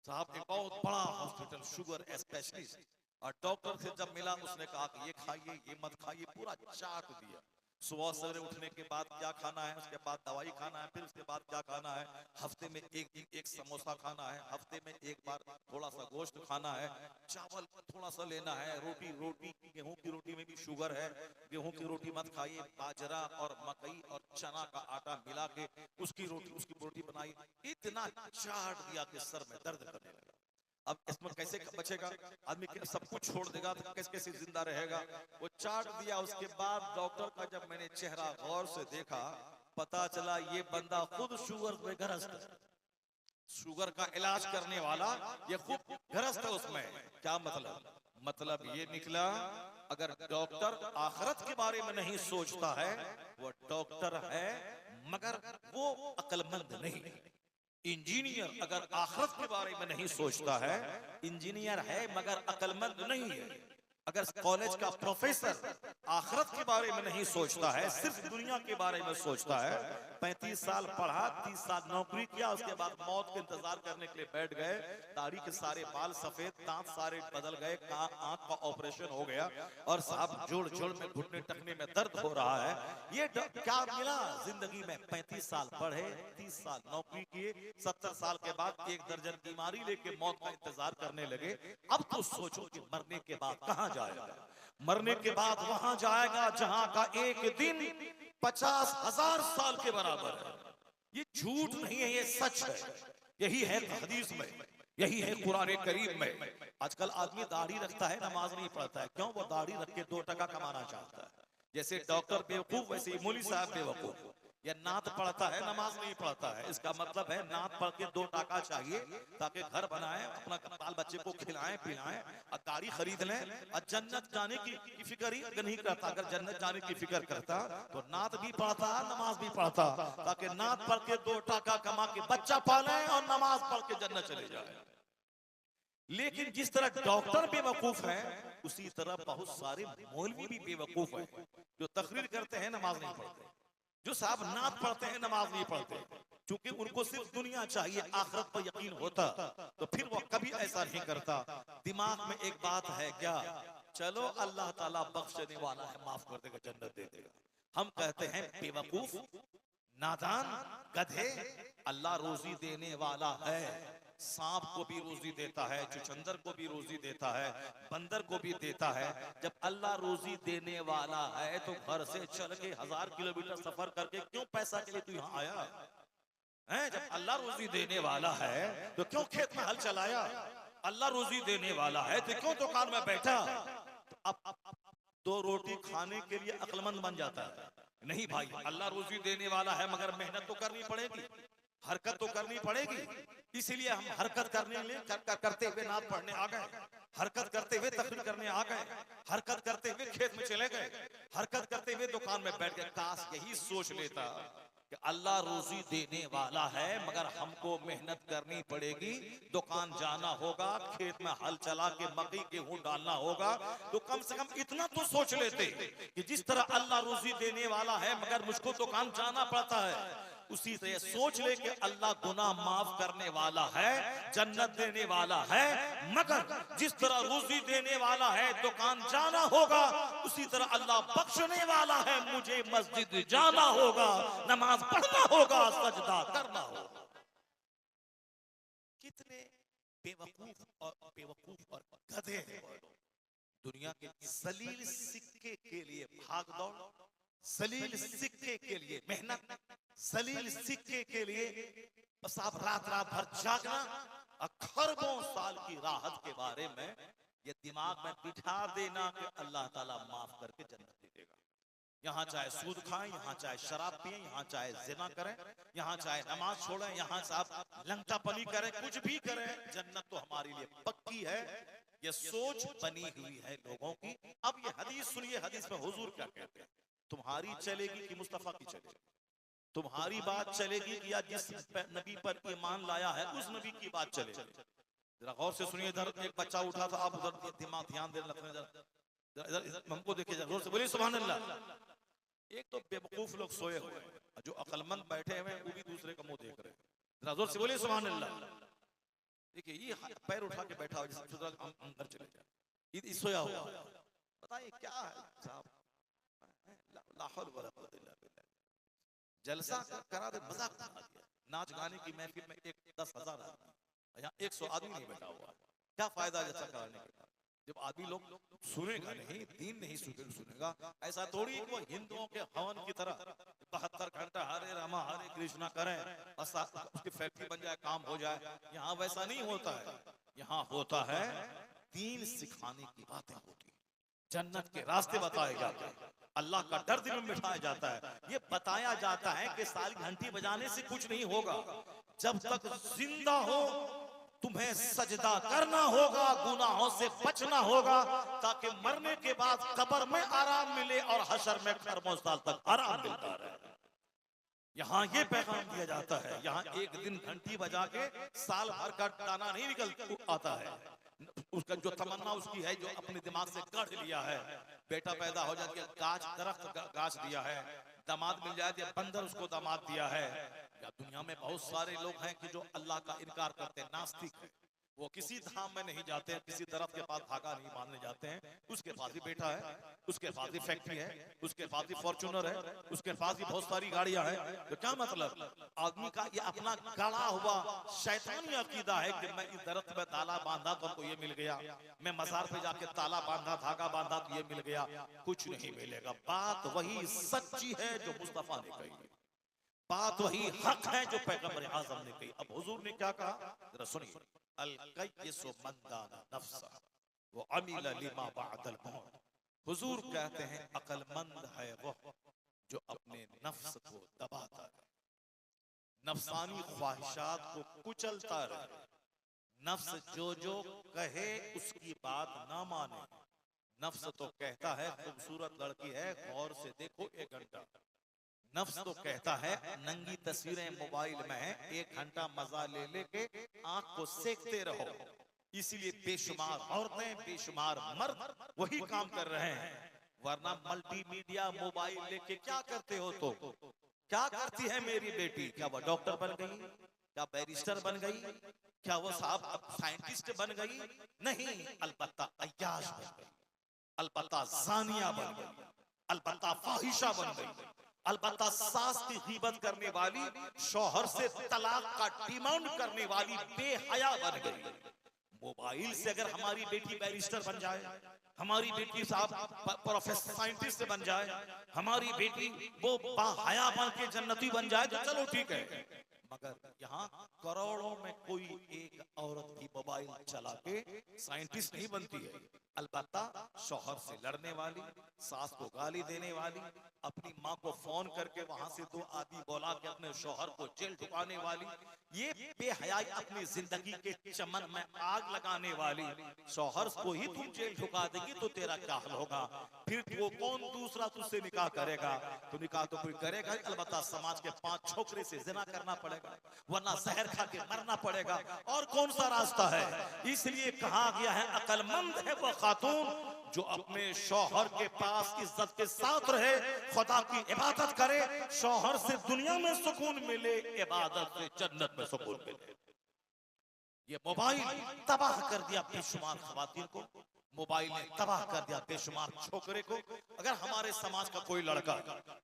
[SPEAKER 1] साहब एक बहुत बड़ा हॉस्पिटल, शुगर स्पेशलिस्ट, और डॉक्टर से जब मिला उसने कहा कि ये खाइए, ये मत खाइए, पूरा चार्ट दिया। सुबह सवेरे उठने के बाद क्या खाना है, उसके बाद दवाई खाना है, फिर उसके बाद क्या खाना है, हफ्ते में एक दिन एक समोसा खाना है, हफ्ते में एक बार थोड़ा सा गोश्त खाना है, चावल थोड़ा सा लेना है, रोटी गेहूं की रोटी में भी शुगर है, गेहूं की रोटी मत खाइए, बाजरा और मकई और चना का आटा मिला के उसकी रोटी बनाई। इतना चाट दिया कि सर में दर्द करने लगा। अब इसमें कैसे बचेगा आदमी? सब कुछ छोड़ देगा तो कैसे जिंदा रहेगा? वो चाट दिया। उसके बाद डॉक्टर का जब मैंने चेहरा गौर से देखा, पता चला ये बंदा खुद शुगर में ग्रस्त है। शुगर का इलाज करने वाला ये खुद ग्रस्त है उसमें। क्या मतलब ये निकला, अगर डॉक्टर आखिरत के बारे में नहीं सोचता है वो डॉक्टर है मगर वो अक्लमंद नहीं। इंजीनियर अगर आखिरत के बारे में नहीं सोचता है, इंजीनियर है मगर अक्लमंद नहीं है। अगर कॉलेज का प्रोफेसर आखिरत के बारे में नहीं सोचता है, सिर्फ दुनिया के बारे में सोचता है, 35 साल पढ़ा, 30 साल नौकरी किया, उसके बाद मौत के इंतजार करने के लिए बैठ गए, दाढ़ी के सारे बाल सफेद, दांत सारे बदल गए, आंख का ऑपरेशन हो गया, और साहब जोड़ में घुटने टकने में दर्द हो रहा है। ये क्या मिला जिंदगी में? 35 साल पढ़े, 30 साल नौकरी किए, 70 साल के बाद एक दर्जन बीमारी लेके मौत का इंतजार करने लगे। अब तो सोचो कि मरने के बाद कहां जाएगा? मरने के बाद वहां जाएगा जहां का एक दिन 50,000 साल के बराबर है। ये झूठ नहीं है, ये सच है। यही है हदीस में यही है कुरान करीम में। आजकल आदमी दाढ़ी रखता है, नमाज नहीं पढ़ता है। क्यों? वो दाढ़ी रख के 2 टका कमाना चाहता है। जैसे डॉक्टर बेवकूफ, वैसे ही मौलवी साहब बेवकूफ। या नात पढ़ता है, नमाज नहीं पढ़ता है। इसका मतलब है नात पढ़ के 2 टका चाहिए ताकि घर बनाए, अपना बाल बच्चे को खिलाएं पिलाएं और गाड़ी खरीद लें, और जन्नत जाने की फिक्र ही नहीं करता। अगर जन्नत जाने की फिक्र करता तो नात भी पढ़ता, नमाज भी पढ़ता, ताकि नात पढ़ के 2 टका कमा के बच्चा पाले और नमाज पढ़ के जन्नत चले जाए। लेकिन जिस तरह डॉक्टर बेवकूफ है, उसी तरह बहुत सारे मौलवी भी बेवकूफ है, जो तकरीर करते हैं नमाज नहीं पढ़ते, जो साहब नात पढ़ते हैं नमाज नहीं पढ़ते। क्योंकि उनको सिर्फ दुनिया चाहिए, आखिरत पर यकीन होता तो फिर वो कभी ऐसा नहीं करता। दिमाग में एक बात है क्या, चलो अल्लाह ताला बख्शने वाला है, माफ कर देगा, जन्नत दे देगा। हम कहते हैं बेवकूफ, नादान, गधे। अल्लाह रोजी देने वाला है, सांप को भी रोजी देता है, चुचंदर को भी रोजी देता है, बंदर को भी देता है। जब अल्लाह रोजी देने वाला है तो घर से चल के 1000 किलोमीटर सफर करके क्यों पैसा के लिए तू यहाँ आया है? जब अल्लाह रोजी देने वाला है तो क्यों खेत में हल चलाया? अल्लाह रोजी देने वाला है तो क्यों दुकान में बैठा? तो अब 2 रोटी खाने के लिए अक्लमंद बन जाता है। नहीं भाई, अल्लाह रोजी देने वाला है मगर मेहनत तो करनी पड़ेगी, हरकत तो करनी पड़ेगी। इसीलिए हम हरकत करते हुए नात पढ़ने आ गए, हरकत करते हुए तकरीर करने आ गए, हरकत करते हुए खेत में चले गए, हरकत करते हुए दुकान में बैठ गए। काश यही सोच लेता कि अल्लाह रोजी देने वाला है मगर हमको मेहनत करनी पड़ेगी, दुकान जाना होगा, खेत में हल चला के मकई गेहूं डालना होगा, तो कम से कम इतना तो सोच लेते कि जिस तरह अल्लाह रोजी देने वाला है मगर मुझको दुकान जाना पड़ता है, उसी तरह सोच ले कि अल्लाह गुनाह माफ करने वाला है, जन्नत देने वाला है। मगर जिस तरह रोजी देने वाला है, दुकान जाना होगा, उसी तरह अल्लाह बख्शने वाला है, मुझे मस्जिद जाना होगा, नमाज पढ़ना होगा, सजदा करना होगा। कितने बेवकूफ और गधे हैं दुनिया के जलील सिक्के के लिए भाग दौड़, जलील सिक्के के लिए मेहनत, जलील सिक्के के लिए बस आप रात भर जागना और खरबों साल की राहत के बारे में ये दिमाग में बिठा देना कि अल्लाह ताला माफ करके जन्नत दे देगा। यहाँ चाहे सूद खाएं, यहाँ चाहे शराब पिए, यहाँ चाहे जिना करें, यहाँ चाहे नमाज छोड़ें, यहाँ से आप लंगटापनी करें, कुछ भी करें, जन्नत तो हमारे लिए पक्की है। ये सोच बनी हुई है लोगों की। अब ये हदीस सुनिए, हदीस में हुजूर क्या कहते हैं, तुम्हारी चलेगी कि मुस्तफा की चलेगी? तुम्हारी बात चलेगी कि या जिस नबी पर ईमान लाया है उस नबी की बात चलेगी? जरा गौर से सुनिए। इधर एक बच्चा उठा था, आप उधर दिमाग ध्यान देने लगते, हमको देखिए, जोर से बोलिए सुभान अल्लाह। एक तो बेवकूफ लोग सोए हुए हैं, जो अक्लमंद बैठे हुए हैं वो भी दूसरे का मुंह देख रहे हैं। जरा जोर से बोलिए सुभान अल्लाह। देखिए ये पैर उठा के बैठा हुआ, अंदर चले जाए, सोया हुआ। बताइए क्या है साहब? जलसा करा दे, मजाक करा दिया। नाच गाने की महफिल में 10,000 आदमी, यहाँ 100 आदमी नहीं बैठा हुआ, क्या फायदा जलसा कराने का? जब आदमी लोग सुनेगा नहीं, दीन नहीं सुनेगा। ऐसा थोड़ी वो हिंदुओं के हवन की तरह 72 घंटा हरे रामा हरे कृष्णा करें, उसकी फैक्ट्री बन जाए, काम हो जाए। यहाँ वैसा नहीं होता है। यहाँ होता है दीन सिखाने की बातें होती है, जन्नत के रास्ते बताए जाते हैं, अल्लाह का डर दिल में बिठाया जाता है। ये बताया जाता है कि सारी घंटी बजाने से कुछ नहीं होगा, जब तक जिंदा हो तुम्हें सजदा करना होगा, गुनाहों से बचना होगा, ताकि मरने के बाद कब्र में आराम मिले और हशर में खरमों साल तक आराम मिलता रहे। यहाँ ये पैगाम दिया जाता है। यहाँ एक दिन घंटी बजा के साल भर का दाना नहीं निकल आता है। उसका जो तमन्ना उसकी है, जो अपने दिमाग से गढ़ लिया है, बेटा पैदा हो जाती है, गाछ दरख्त गाछ दिया है, दामाद मिल जाती है, बंदर उसको दामाद दिया है। या दुनिया में बहुत सारे लोग हैं कि जो अल्लाह का इनकार करते हैं, नास्तिक है, वो किसी धाम में नहीं जाते हैं, किसी दरख्त के पास धागा नहीं बांधने जाते हैं। उसके पास ही बेटा है, उसके पास ही फैक्ट्री है, उसके पास ही फॉर्च्यूनर है, उसके पास ही बहुत सारी गाड़ियां हैं। तो क्या मतलब? आदमी का ये अपना गड़ा हुआ शैतानी अकीदा है कि मैं इस दरख्त में ताला बांधा तो हमको ये मिल गया, मैं मजार पे जाके ताला बांधा धागा बांधा तो ये मिल गया। कुछ नहीं मिलेगा। बात वही सच्ची है जो मुस्तफा ने कही, बात वही हक है जो पैगंबर आज़म ने कही। अब हुजूर ने क्या कहा, जरा सुनिए। अल कय्यिसु मन दाना नफ्सा व अमिल लिमा बअदल मौत। हुजूर कहते हैं अक्लमंद है वो जो अपने नफ्स को दबाता है, नफसानी ख्वाहिशात को कुचलता रहे, नफ्स जो जो कहे उसकी बात ना माने। नफ्स तो कहता है खूबसूरत लड़की है, गौर से देखो 1 घंटा। नफ्स तो कहता है नंगी तस्वीरें मोबाइल में है, 1 घंटा मजा ले लेके आंख को सेकते रहो। इसीलिए बेशुमार औरतें, बेशुमार मर्द वही काम कर रहे हैं। वरना मल्टीमीडिया मोबाइल लेके क्या करते हो? तो क्या करती है मेरी बेटी? क्या वो डॉक्टर बन गई? क्या बैरिस्टर बन गई? क्या वो साहब साइंटिस्ट बन गई? नहीं, अलबत्ता अय्याश बन गई, अलबत्ता जानिया बन गई, अलबत्ता फाहिशा बन गई, अलबत्ता सास की गीबत करने वाली, शौहर से तलाक का डिमांड करने वाली बेहया बन गई। मोबाइल से अगर हमारी बेटी बैरिस्टर बन जाए, हमारी बेटी साहब प्रोफेसर साइंटिस्ट बन जाए, हमारी बेटी वो बाहया बन के जन्नती बन जाए तो चलो ठीक है। मगर यहाँ करोड़ों में कोई एक औरत की मोबाइल चला के साइंटिस्ट नहीं बनती है। अलबत्ता शौहर से लड़ने वाली, सास को गाली देने वाली, अपनी माँ को फोन करके वहां से 2 आदमी बोला के अपने शौहर को जेल ढुकाने वाली, ये बेहयाई अपनी जिंदगी के चमन में आग लगाने वाली, शौहर को ही तुम जेल ढुका देगी तो तेरा क्या हाल होगा? फिर वो कौन दूसरा तुझसे निकाह करेगा? तो निकाह तो कोई करेगा, अलबत्ता समाज के 5 छोकरे से जिना करना पड़ेगा, वरना जहर खा के मरना पड़ेगा। और कौन सा रास्ता है? इसलिए कहा गया है अक्लमंद है वो खातून जो अपने शौहर के पास इज्जत के साथ रहे, खुदा की इबादत करे, शौहर से दुनिया में सुकून मिले, इबादत से जन्नत में सुकून मिले। ये मोबाइल तबाह कर दिया बेशुमार खवातीन को, मोबाइल ने तबाह कर दिया बेशुमार छोकरे को। अगर हमारे समाज का कोई लड़का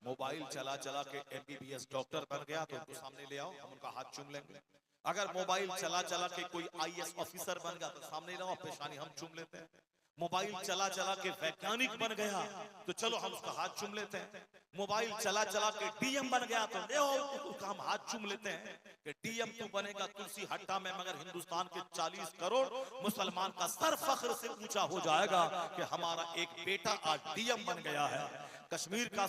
[SPEAKER 1] मोबाइल चला चला के MBBS डॉक्टर बन गया तो उनको सामने ले आओ, हम उनका हाथ चूम लेंगे। अगर मोबाइल चला चला के कोई IAS ऑफिसर बन गया तो सामने लाओ, पेशानी हम चूम लेते हैं। मोबाइल चला चला के वैज्ञानिक बन गया तो चलो हम उसका हाथ चूम लेते हैं। मोबाइल चला चला के DM बन गया तो ले उसका हम हाथ चूम लेते हैं कि DM तो बनेगा तुलसी हट्टा में, मगर हिंदुस्तान के 40 करोड़ मुसलमान का सर फख्र से ऊंचा हो जाएगा कि हमारा एक बेटा आज DM बन गया है। कश्मीर का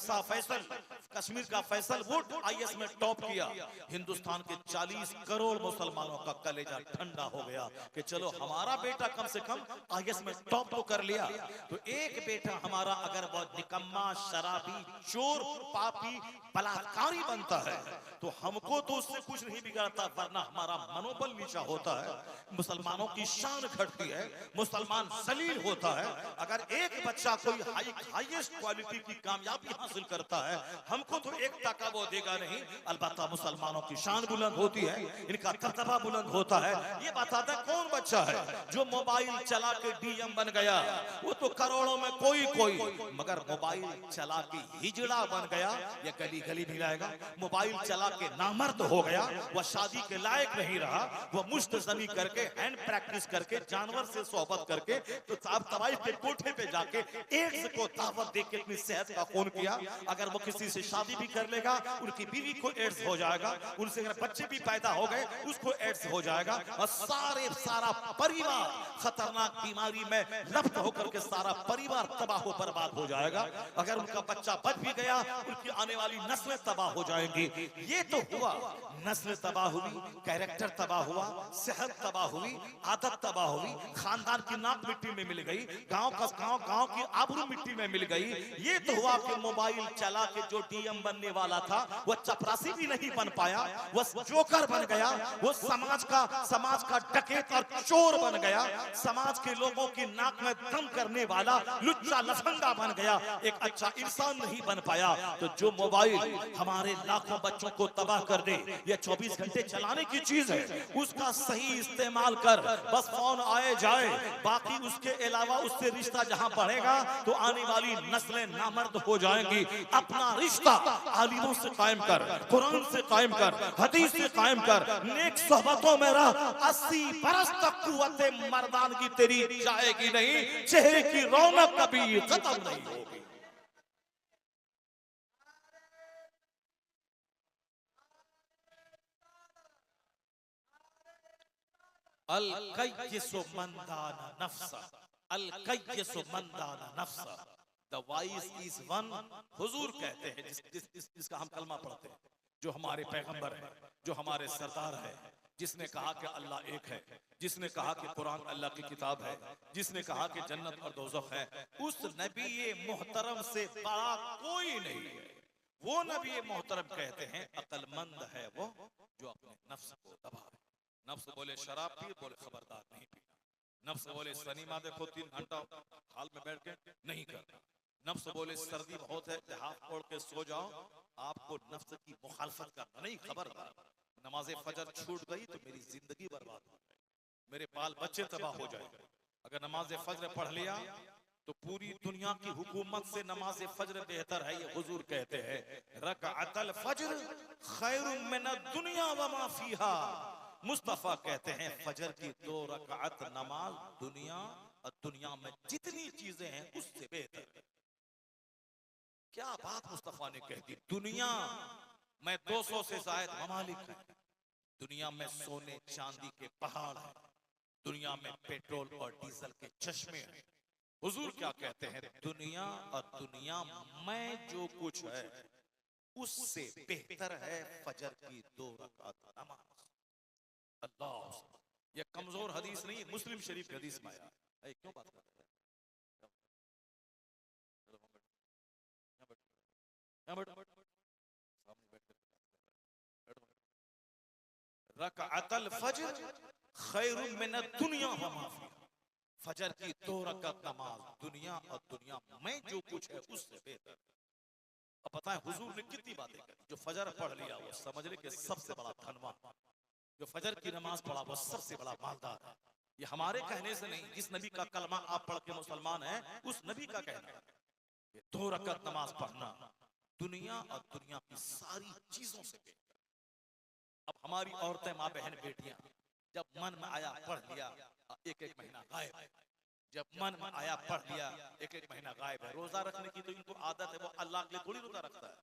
[SPEAKER 1] कश्मीर का फैसल वुड IAS में टॉप किया, हिंदुस्तान के 40 करोड़ मुसलमानों का कलेजा ठंडा हो गया कि चलो हमारा बेटा कम से कम IAS में टॉप तो कर लिया। तो एक बेटा हमारा अगर वो निकम्मा, शराबी, चोर, पापी, बलात्कारी बनता है तो हमको तो उससे कुछ नहीं बिगड़ता, वरना हमारा मनोबल नीचा होता है, मुसलमानों की शान घटती है, मुसलमान जलील होता है। अगर एक बच्चा कोई हाईएस्ट क्वालिटी की कामयाबी हासिल करता है, हमको तो एक टका वो देगा नहीं, अलबत्ता मुसलमानों की शान बुलंद होती है, इनका दबदबा बुलंद होता है। ये बताता कौन बच्चा है जो मोबाइल चला के DM बन गया? वो तो करोड़ों में कोई, मगर मोबाइल चला के हिजड़ा बन गया, ये गली गली भी लाएगा। मोबाइल चला के नामर्द हो गया, वह शादी के लायक नहीं रहा, वह मुश्तजनी करके, हैंड प्रैक्टिस करके, जानवर से सोहबत करके, तो साहब तवाइफ के कोठे पे जाके एड्स को दावत दे के अपनी सेहत का खून किया। अगर वो किसी से शादी भी कर लेगा, उनकी बीवी को एड्स हो जाएगा, उनसे अगर बच्चे भी पैदा हो गए उसको एड्स हो जाएगा, और सारा परिवार खतरनाक बीमारी में लपट होकर के सारा परिवार तबाह बर्बाद हो जाएगा। अगर उनका बच्चा बच भी गया, उनकी आने वाली नस्लें तबाह हो जाएंगी। ये तो हुआ, नस्ल तबाह हुई, कैरेक्टर तबाह हुआ, सेहत तबाह हुई, आदत तबाह हुई, खानदान की नाक मिट्टी में मिल गई, गांव की आबरू मिट्टी में मिल गई। ये तो हुआ कि मोबाइल चला के जो DM बनने वाला था वो चपरासी भी नहीं बन पाया, वो जोकर बन गया, वो समाज का डकैत और चोर बन गया, समाज के लोगों की नाक में दम करने वाला लुच्चा लफंगा बन गया, एक अच्छा इंसान नहीं बन पाया। तो जो मोबाइल हमारे लाखों बच्चों को तबाह कर दे, ये 24 घंटे चलाने की चीज है, उसका सही इस्तेमाल कर, बस फोन आए जाए, बाकी उसके अलावा उससे रिश्ता जहां बढ़ेगा तो आने वाली नस्लें नामर्द हो जाएंगी। अपना रिश्ता आलिमों से कायम कर, कुरान से कायम कर, हदीस से कायम कर, नेक सोहबतों में रह, 80 बरस तक कुव्वते मर्दानगी तेरी जाएगी नहीं, चेहरे की रौनक कभी खत्म नहीं होगी। अल कय्यिसु मन दाना नफ्सा, अल कय्यिसु मन दाना नफ्सा, द वाइज इज वन। हुजूर कहते हैं जिसका हम कलमा पढ़ते हैं, जो हमारे पैगंबर है, जो हमारे सरदार है, जिसने कहा कि अल्लाह एक है, जिसने कहा कि कुरान अल्लाह की किताब है, जिसने कहा कि जन्नत और दोज़ख है, उस नबी मोहतरम से बड़ा कोई नहीं है। वो नबी मोहतरम कहते हैं अक्लमंद है वो जो अपने नफ्स को दबाए। नफ्स बोले शराब पी, बोले खबरदार नहीं पीना। नफ्स बोले सनीमा देखो 3 घंटा हाल में बैठ के नहीं करना। नफ्स बोले सर्दी बहुत है, लिहाफ ओढ़ के सो जाओ, आपको नफ्स की मुखालफत करना नहीं। खबरदार, नमाज फजर छूट गई तो मेरी जिंदगी बर्बाद हो जाए, मेरे बाल बच्चे तबाह हो जाए। अगर नमाज फजर पढ़ लिया तो पूरी दुनिया की हुकूमत से नमाज फजर बेहतर है। ये हुजूर कहते हैं रकअतल फज्र खैरुम मिनद दुनिया व मा फीहा। मुस्तफा कहते हैं फजर की 2 रकात नमाज दुनिया और दुनिया में जितनी चीजें हैं उससे बेहतर है। क्या बात मुस्तफा ने कह दी। दुनिया में 200 से ज्यादा ममालिक हैं, दुनिया में सोने चांदी के पहाड़ हैं, दुनिया में पेट्रोल और डीजल के चश्मे हैं। हुजूर क्या कहते हैं, दुनिया और दुनिया में जो कुछ है उससे बेहतर है फजर की 2 रकात नमाज। अल्लाह, ये कमजोर हदीस नहीं, मुस्लिम शरीफ की हदीस में आया है। क्यों बात कर रहे हैं? रकअतल फज्र खैरुम मिनद दुनिया व मा फीहा। फजर की 2 रकात नमाज दुनिया और दुनिया में जो कुछ है उससे बेहतर। अब बताएं हुजूर ने कितनी बातें कही। जो फजर पढ़ लिया वो समझ ले कि सबसे बड़ा धनवान, जो फजर की नमाज पढ़ा वो सबसे बड़ा मालदार है। ये हमारे कहने से नहीं, जिस नबी का कलमा आप पढ़ के मुसलमान हैं उस नबी का कहना है। ये 2 रकात नमाज पढ़ना दुनिया और दुनिया की सारी चीजों से बेहतर। अब हमारी औरतें, माँ बहन, बेटियां जब मन में आया पढ़ लिया, 1-1 महीना गायब है। जब मन में आया पढ़ लिया, 1-1 महीना गायब है। रोजा रखने की तो इनको आदत है, वो अल्लाह के लिए थोड़ी रोजा रखता है।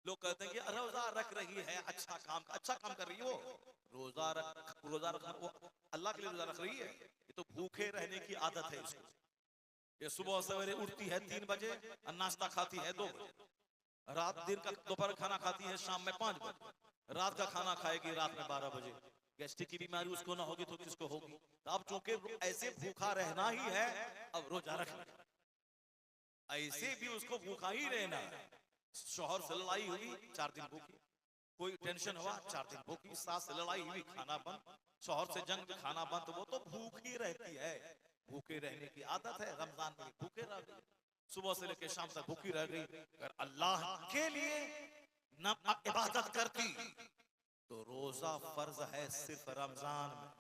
[SPEAKER 1] लोग कहते हैं कि रोजा रख रही है, अच्छा काम कर रही है। वो रोजा रख वो अल्लाह के लिए रोजा रख रही है। ये तो भूखे रहने की आदत है इसको। ये सुबह सवेरे उठती है 3 बजे, नाश्ता खाती है 2 बजे, रात दिन का दोपहर खाना खाती है शाम में 5 बजे, रात का खाना खाएगी रात में 12 बजे। गैस्ट्रिक की बीमारी उसको ना होगी तो किसको होगी? तो अब चूंकि ऐसे भूखा रहना ही है, अब रोजा रख लिया। ऐसे भी उसको भूखा ही रहना है। शौहर से लड़ाई हुई 4 दिन भूखी, कोई टेंशन हुआ 4 दिन भूखी, सास से लड़ाई हुई खाना बंद, शौहर से जंग खाना बंद, तो वो तो भूखी रहती है। भूखे रहने की आदत है, रमजान में भूखे रह गई, सुबह से लेकर शाम तक भूखी रह गई। अगर अल्लाह के लिए न इबादत करती तो रोजा फर्ज है सिर्फ रमजान में,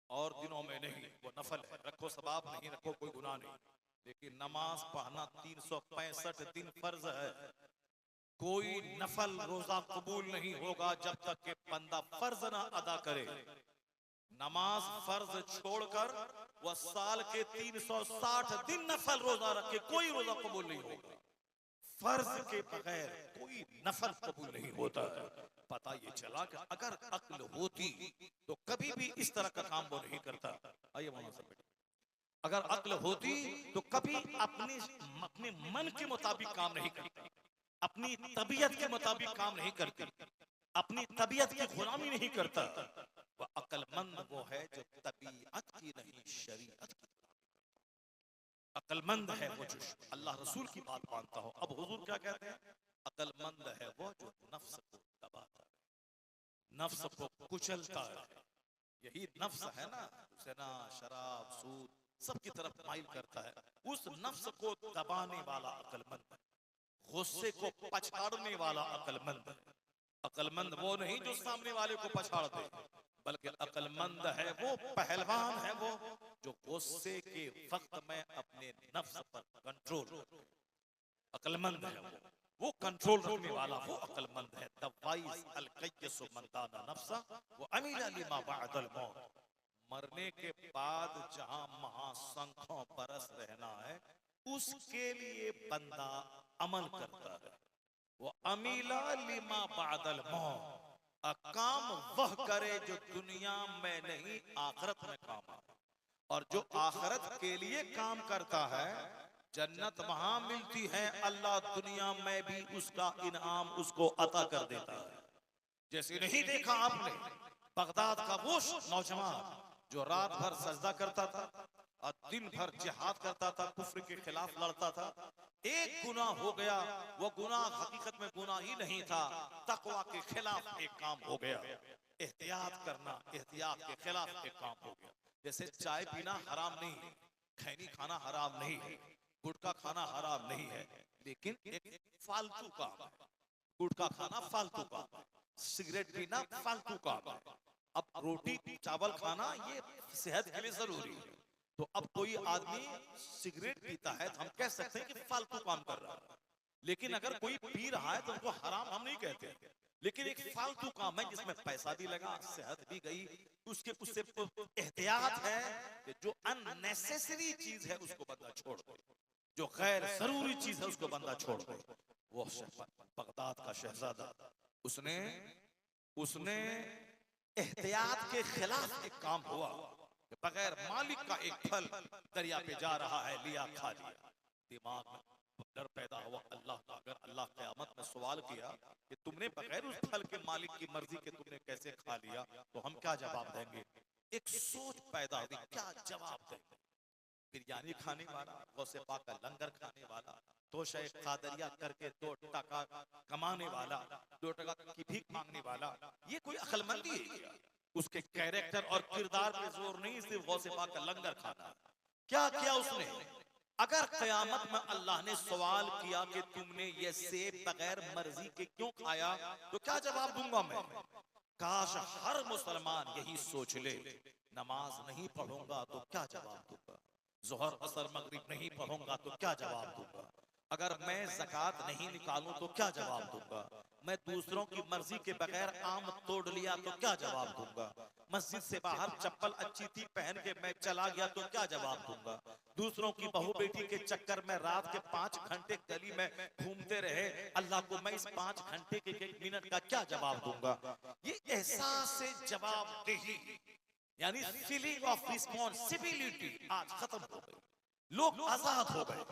[SPEAKER 1] और दिनों में नहीं। वो नफल है, रखो सवाब, नहीं रखो कोई गुनाह नहीं। लेकिन नमाज पढ़ना 365 दिन फर्ज है। कोई नफल रोजा कबूल नहीं होगा जब तक कि बंदा फर्ज ना अदा करे। नमाज फर्ज छोड़कर वह साल के 360 दिन नफल रोजा रखे, कोई रोजा कबूल नहीं होगा। फर्ज के बगैर कोई नफल कबूल नहीं होता है। पता ये चला कि अगर अक्ल होती तो कभी भी इस तरह का काम वो नहीं करता। आइए मौलाना साहब, अगर अक्ल होती तो कभी अपने मन के मुताबिक काम नहीं करती, अपनी तबीयत के मुताबिक काम नहीं करती, अपनी तबीयत की गुलामी नहीं करता। वह अक्लमंद वो है जो तबीयत की नहीं शरीयत की। अक्लमंद है वो जो अल्लाह रसूल की बात मानता हो। अब हुजूर क्या कहते हैं, अक्लमंद है वो जो नफ्स को दबाता है, नफ्स को कुचलता है। यही नफ्स है ना, ज़िना, शराब, सूद सबकी तरफ माइल करता है। उस नफ्स को दबाने वाला अक्लमंद है, गुस्से को पछाड़ने वाला अक्लमंद है। अक्लमंद वो नहीं जो सामने वाले को पछाड़ दे, बल्कि अक्लमंद है वो पहलवान है वो जो गुस्से के वक्त में अपने नफ्स पर कंट्रोल। अक्लमंद है वो कंट्रोल रखने वाला, वो अक्लमंद है। दवाइस अल कय्यिसु मन दाना नफ्सा व अमिला लिमा बअदल मौत। मरने के बाद जहां महासंख्यों बरस रहना है उसके लिए बंदा अमल करता है। वो अमीला लिमा बअदल मौत, काम वह करे जो दुनिया में नहीं आखिरत में काम आए, और जो आखिरत के लिए काम करता है जन्नत वहां मिलती है, अल्लाह दुनिया में भी उसका इनाम उसको अता कर देता है। जैसे नहीं देखा आपने बगदाद का वो नौजवान जो रात भर सजदा करता था और दिन भर जिहाद करता था, कुफ्र के खिलाफ लड़ता था, एक गुनाह हो गया, वो गुनाह हकीकत में गुनाह ही नहीं था, तकवा के खिलाफ एक काम हो गया। एहतियात करना, एहतियात के खिलाफ एक काम हो गया। जैसे चाय पीना हराम नहीं है, खैनी खाना हराम नहीं है, गुटखा खाना हराम नहीं है, लेकिन एक फालतू काम है। गुटखा खाना फालतू काम है, सिगरेट पीना फालतू काम है। अब रोटी चावल खाना ये सेहत के लिए जरूरी है, तो अब कोई आदमी सिगरेट पीता है तो हम कह सकते हैं कि फालतू काम कर रहा है। लेकिन अगर कोई पी रहा है तो उनको हराम हम नहीं कहते, लेकिन एक फालतू काम है जिसमें पैसा भी लगा, सेहत भी गई, उससे एहतियात है कि जो अननेसेसरी चीज है उसको बंदा छोड़ दे, जो गैर जरूरी चीज है उसको बंदा छोड़ दे। वो बगदाद का शहजादा उसने एहतियात के खिलाफ एक काम हुआ, बगैर मालिक का एक फल दरिया पे जा रहा है, लिया खा लिया। दिमाग में डर पैदा हुआ अल्लाह का, अगर अल्लाह क़यामत में सवाल किया कि तुमने बगैर उस फल के मालिक की मर्जी के तुमने कैसे खा लिया, तो हम क्या जवाब देंगे। एक सोच पैदा हुई, क्या जवाब देंगे। बिरयानी खाने वाला, गौसे पाक का लंगर खाने वाला, तो शायद कादरिया करके 2 टका कमाने वाला, 2 टका की भीख मांगने वाला, ये कोई अक्लमंदी है क्या। उसके कैरेक्टर और किरदार पे जोर नहीं, सिर्फ गौसे पाक का लंगर खाना। क्या किया उसने। अगर कयामत में अल्लाह ने सवाल किया कि तुमने ये सेब बगैर मर्जी के क्यों खाया, तो क्या जवाब दूंगा मैं। काश हर मुसलमान यही सोच ले, नमाज नहीं पढ़ूंगा तो क्या जवाब दूंगा, जोहर असर मगरिब नहीं पढ़ूंगा तो क्या जवाब दूंगा, अगर मैं ज़कात नहीं निकालूं तो क्या जवाब दूंगा, मैं दूसरों की मर्जी के बगैर आम तोड़ लिया तो क्या जवाब दूंगा, मस्जिद से बाहर चप्पल अच्छी थी पहन के मैं चला गया तो क्या जवाब दूंगा, दूसरों की बहू बेटी के चक्कर में रात के 5 घंटे गली में घूमते रहे, अल्लाह को मैं इस 5 घंटे के 1 मिनट का क्या जवाब दूंगा। ये एहसास से जवाबदेही यानी फीलिंग ऑफ रिस्पॉन्सिबिलिटी आज खत्म हो गई। लोग आजाद हो गए,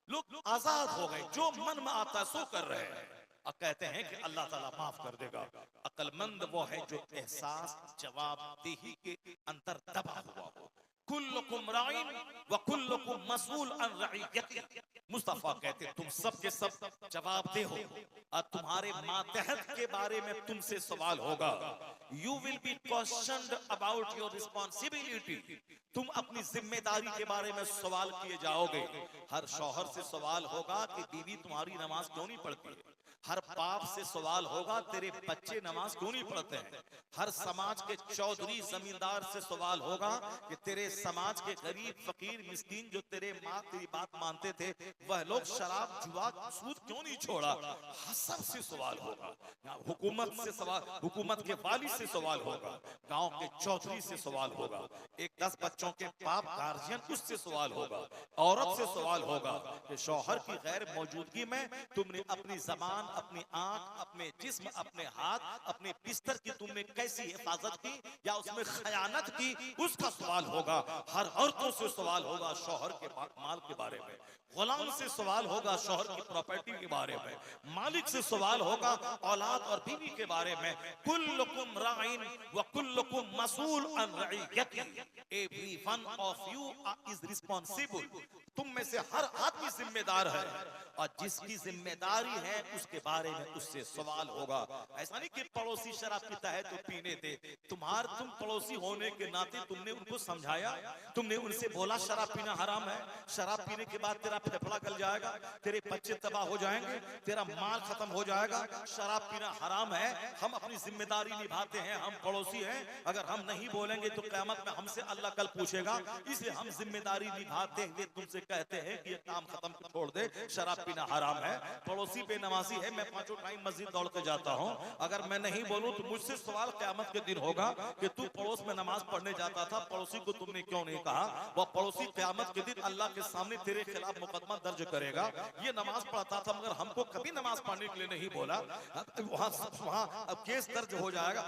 [SPEAKER 1] लोग आजाद हो गए, जो मन में आता सो कर रहे हैं और कहते हैं कि अल्लाह ताला माफ कर देगा। अक्लमंद वो है जो एहसास जवाबदेही के अंदर दबा हुआ हो। कुल्लुकुम राइन व कुल्लुकुम मसऊल अन रइयती। मुस्तफा कहते तुम सब के सब जवाबदेह हो और तुम्हारे मातहत के बारे में तुमसे सवाल होगा। You will be questioned about your responsibility. तुम अपनी जिम्मेदारी के बारे में सवाल किए जाओगे। हर शौहर से सवाल होगा कि बीवी तुम्हारी नमाज क्यों नहीं पढ़ती है। हर बाप से सवाल होगा तेरे बच्चे नमाज क्यों नहीं पढ़ते हैं। हर समाज के चौधरी जमींदार से सवाल होगा कि तेरे समाज के गरीब फकीर मिस्कीन जो तेरी बात मानते थे वह लोग शराब जुआ सूद क्यों नहीं छोड़ा। सबसे सवाल होगा। हुकूमत से सवाल, हुकूमत के वाली से सवाल होगा, गांव के चौधरी से सवाल होगा, एक 10 बच्चों के बाप गार्जियन उससे सवाल होगा, औरत से सवाल होगा कि शौहर की गैर मौजूदगी में तुमने अपनी जबान, अपनी आंख, अपने जिस्म, अपने हाथ, अपने बिस्तर की तुमने कैसी हिफाजत की या उसमें खयानत की, उसका सवाल होगा। हर औरतों से सवाल होगा शौहर के माल के बारे में, गुलाम से सवाल होगा शौहर की प्रॉपर्टी के बारे में, मालिक से सवाल होगा औलाद और बीवी के बारे में। कुल्लुकुम राइन व कुल्लुकुम मसऊल अन रइयती। Every one of you is responsible. तुम में से हर आदमी जिम्मेदार है और जिसकी जिम्मेदारी है उसके बारे में उससे सवाल होगा। ऐसा नहीं कि पड़ोसी शराब पीता है तो पीने दे। तुम पड़ोसी होने के नाते तुमने उनको समझाया, तुमने उनसे बोला शराब पीना हराम है, शराब पीने के बाद तेरा फेफड़ा गल जाएगा, तेरे बच्चे तबाह हो जाएंगे, तेरा माल खत्म हो जाएगा, शराब पीना हराम है। हम अपनी जिम्मेदारी निभाते हैं, हम पड़ोसी हैं, अगर हम नहीं बोलेंगे तो क़यामत में हमसे अल्लाह कल पूछेगा। इसलिए हम जिम्मेदारी निभाते हुए तुमसे कहते हैं कि ये काम खत्म छोड़ दे, शराब पीना हराम है, पड़ोसी पे नमाजी है, मैं 5 टाइम मस्जिद दौड़ के जाता हूँ, अगर मैं नहीं बोलूं तो मुझसे सवाल क़यामत के दिन होगा कि तू पड़ोस में नमाज पढ़ने जाता था, पड़ोसी को तुमने क्यों नहीं कहा। वह पड़ोसी क़यामत के दिन अल्लाह के सामने तेरे खिलाफ मुकदमा दर्ज करेगा, ये नमाज पढ़ता था मगर हमको कभी नमाज पढ़ने के लिए नहीं बोला, वहां अब केस दर्ज हो जाएगा,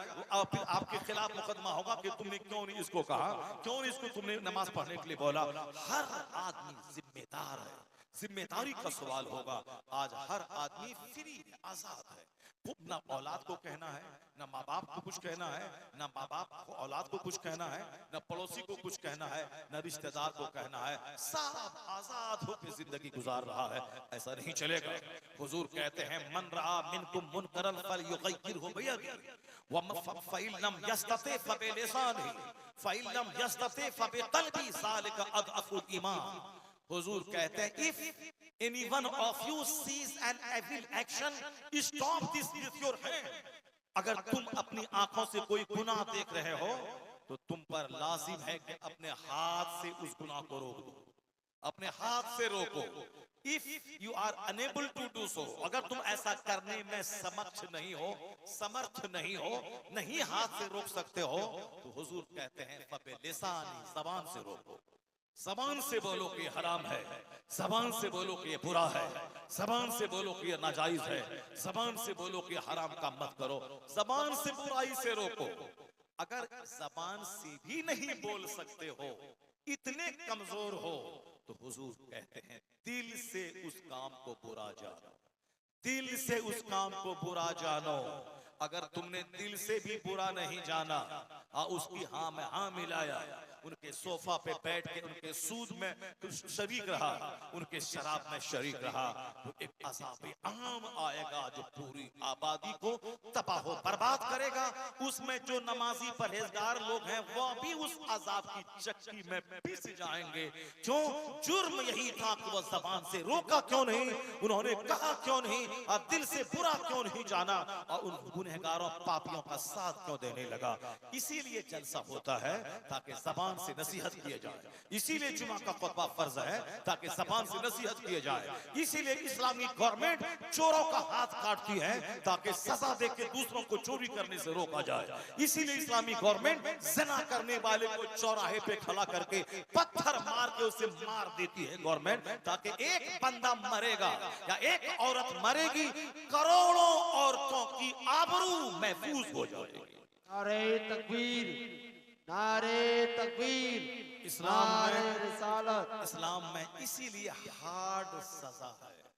[SPEAKER 1] फिर आपके खिलाफ मुकदमा होगा कि तुमने क्यों नहीं इसको कहा, क्यों नहीं इसको तुमने नमाज पढ़ने के लिए बोला। हर आदमी जिम्मेदार है, जिम्मेदारी का सवाल होगा। आज हर आदमी फ्री आजाद है, ना औलाद को कहना है, ना माँ बाप को कुछ कहना है, ना माँ बाप को औलाद को कुछ कहना है, ना पड़ोसी को कुछ कहना है, ना रिश्तेदार को कहना है, सब आजाद होकर जिंदगी गुजार रहा है। ऐसा नहीं चलेगा। हुजूर कहते हैं मन रआ मिनकुम मुनकरन फलयुगय्यिरहु बियदिही व फइन लम यस्तति फबिलिसानिही फइन लम यस्तति फबिक़ल्बी ज़ालिका अदअफुल ईमान। हुजूर कहते हैं if any one of you sees an evil action, stop this with your hand. अगर तुम अपनी आंखों से कोई गुनाह देख रहे हो तो तुम पर लाजिम है कि अपने हाथ से उस गुनाह को रोक दो, अपने हाथ से रोको। If you are unable to do so, अगर तुम ऐसा करने में समर्थ नहीं हो, नहीं हाथ से रोक सकते हो, तो हुजूर कहते हैं फबिलिसानी, ज़बान से रोको। ज़बान से बोलो कि हराम है, ज़बान से बोलो कि ये बुरा है, ज़बान से बोलो कि ये नाजायज है, ज़बान से बोलो कि हराम काम मत करो, ज़बान से बुराई से रोको। अगर ज़बान से भी नहीं बोल सकते हो, इतने कमजोर हो, तो हुजूर कहते हैं दिल से उस काम को बुरा जानो, दिल से उस काम को बुरा जानो। अगर तुमने दिल से भी बुरा नहीं जाना, उसकी हाँ में हाँ मिलाया, उनके सोफा पे बैठ के उनके सूद में शरीक रहा, उनके शराब में शरीक रहा, तो एक अज़ाब आम आएगा जो पूरी आबादी को तबाह बर्बाद करेगा। उसमें जो नमाजी परहेजगार लोग हैं वो भी उस अज़ाब की चक्की में पिस जाएंगे। क्यों? जुर्म यही था कि वो ज़बान से रोका क्यों नहीं, उन्होंने कहा क्यों नहीं, और दिल से बुरा क्यों नहीं जाना, और उन गुनहगारों पापियों का साथ क्यों देने लगा। इसीलिए जलसा होता है ताकि ज़बान से नसीहत किए जाए, इसीलिए जुमा का खुतबा फर्ज है ताकि ज़बान से नसीहत किए जाए, इसीलिए इस्लामी गवर्नमेंट चोरों का हाथ काटती है ताकि सजा दे के दूसरों को चोरी करने से रोका जाए, इसीलिए इस्लामी गवर्नमेंट ज़िना करने वाले को चौराहे पे खड़ा करके पत्थर मार के उसे मार देती है गवर्नमेंट, ताकि एक बंदा मरेगा या एक औरत मरेगी, करोड़ों औरतों की आबरू महफूज हो जाएगी।
[SPEAKER 2] नारे तकबीर, नारे तकबीर,
[SPEAKER 1] इस्लाम में इसीलिए हार्ड सजा है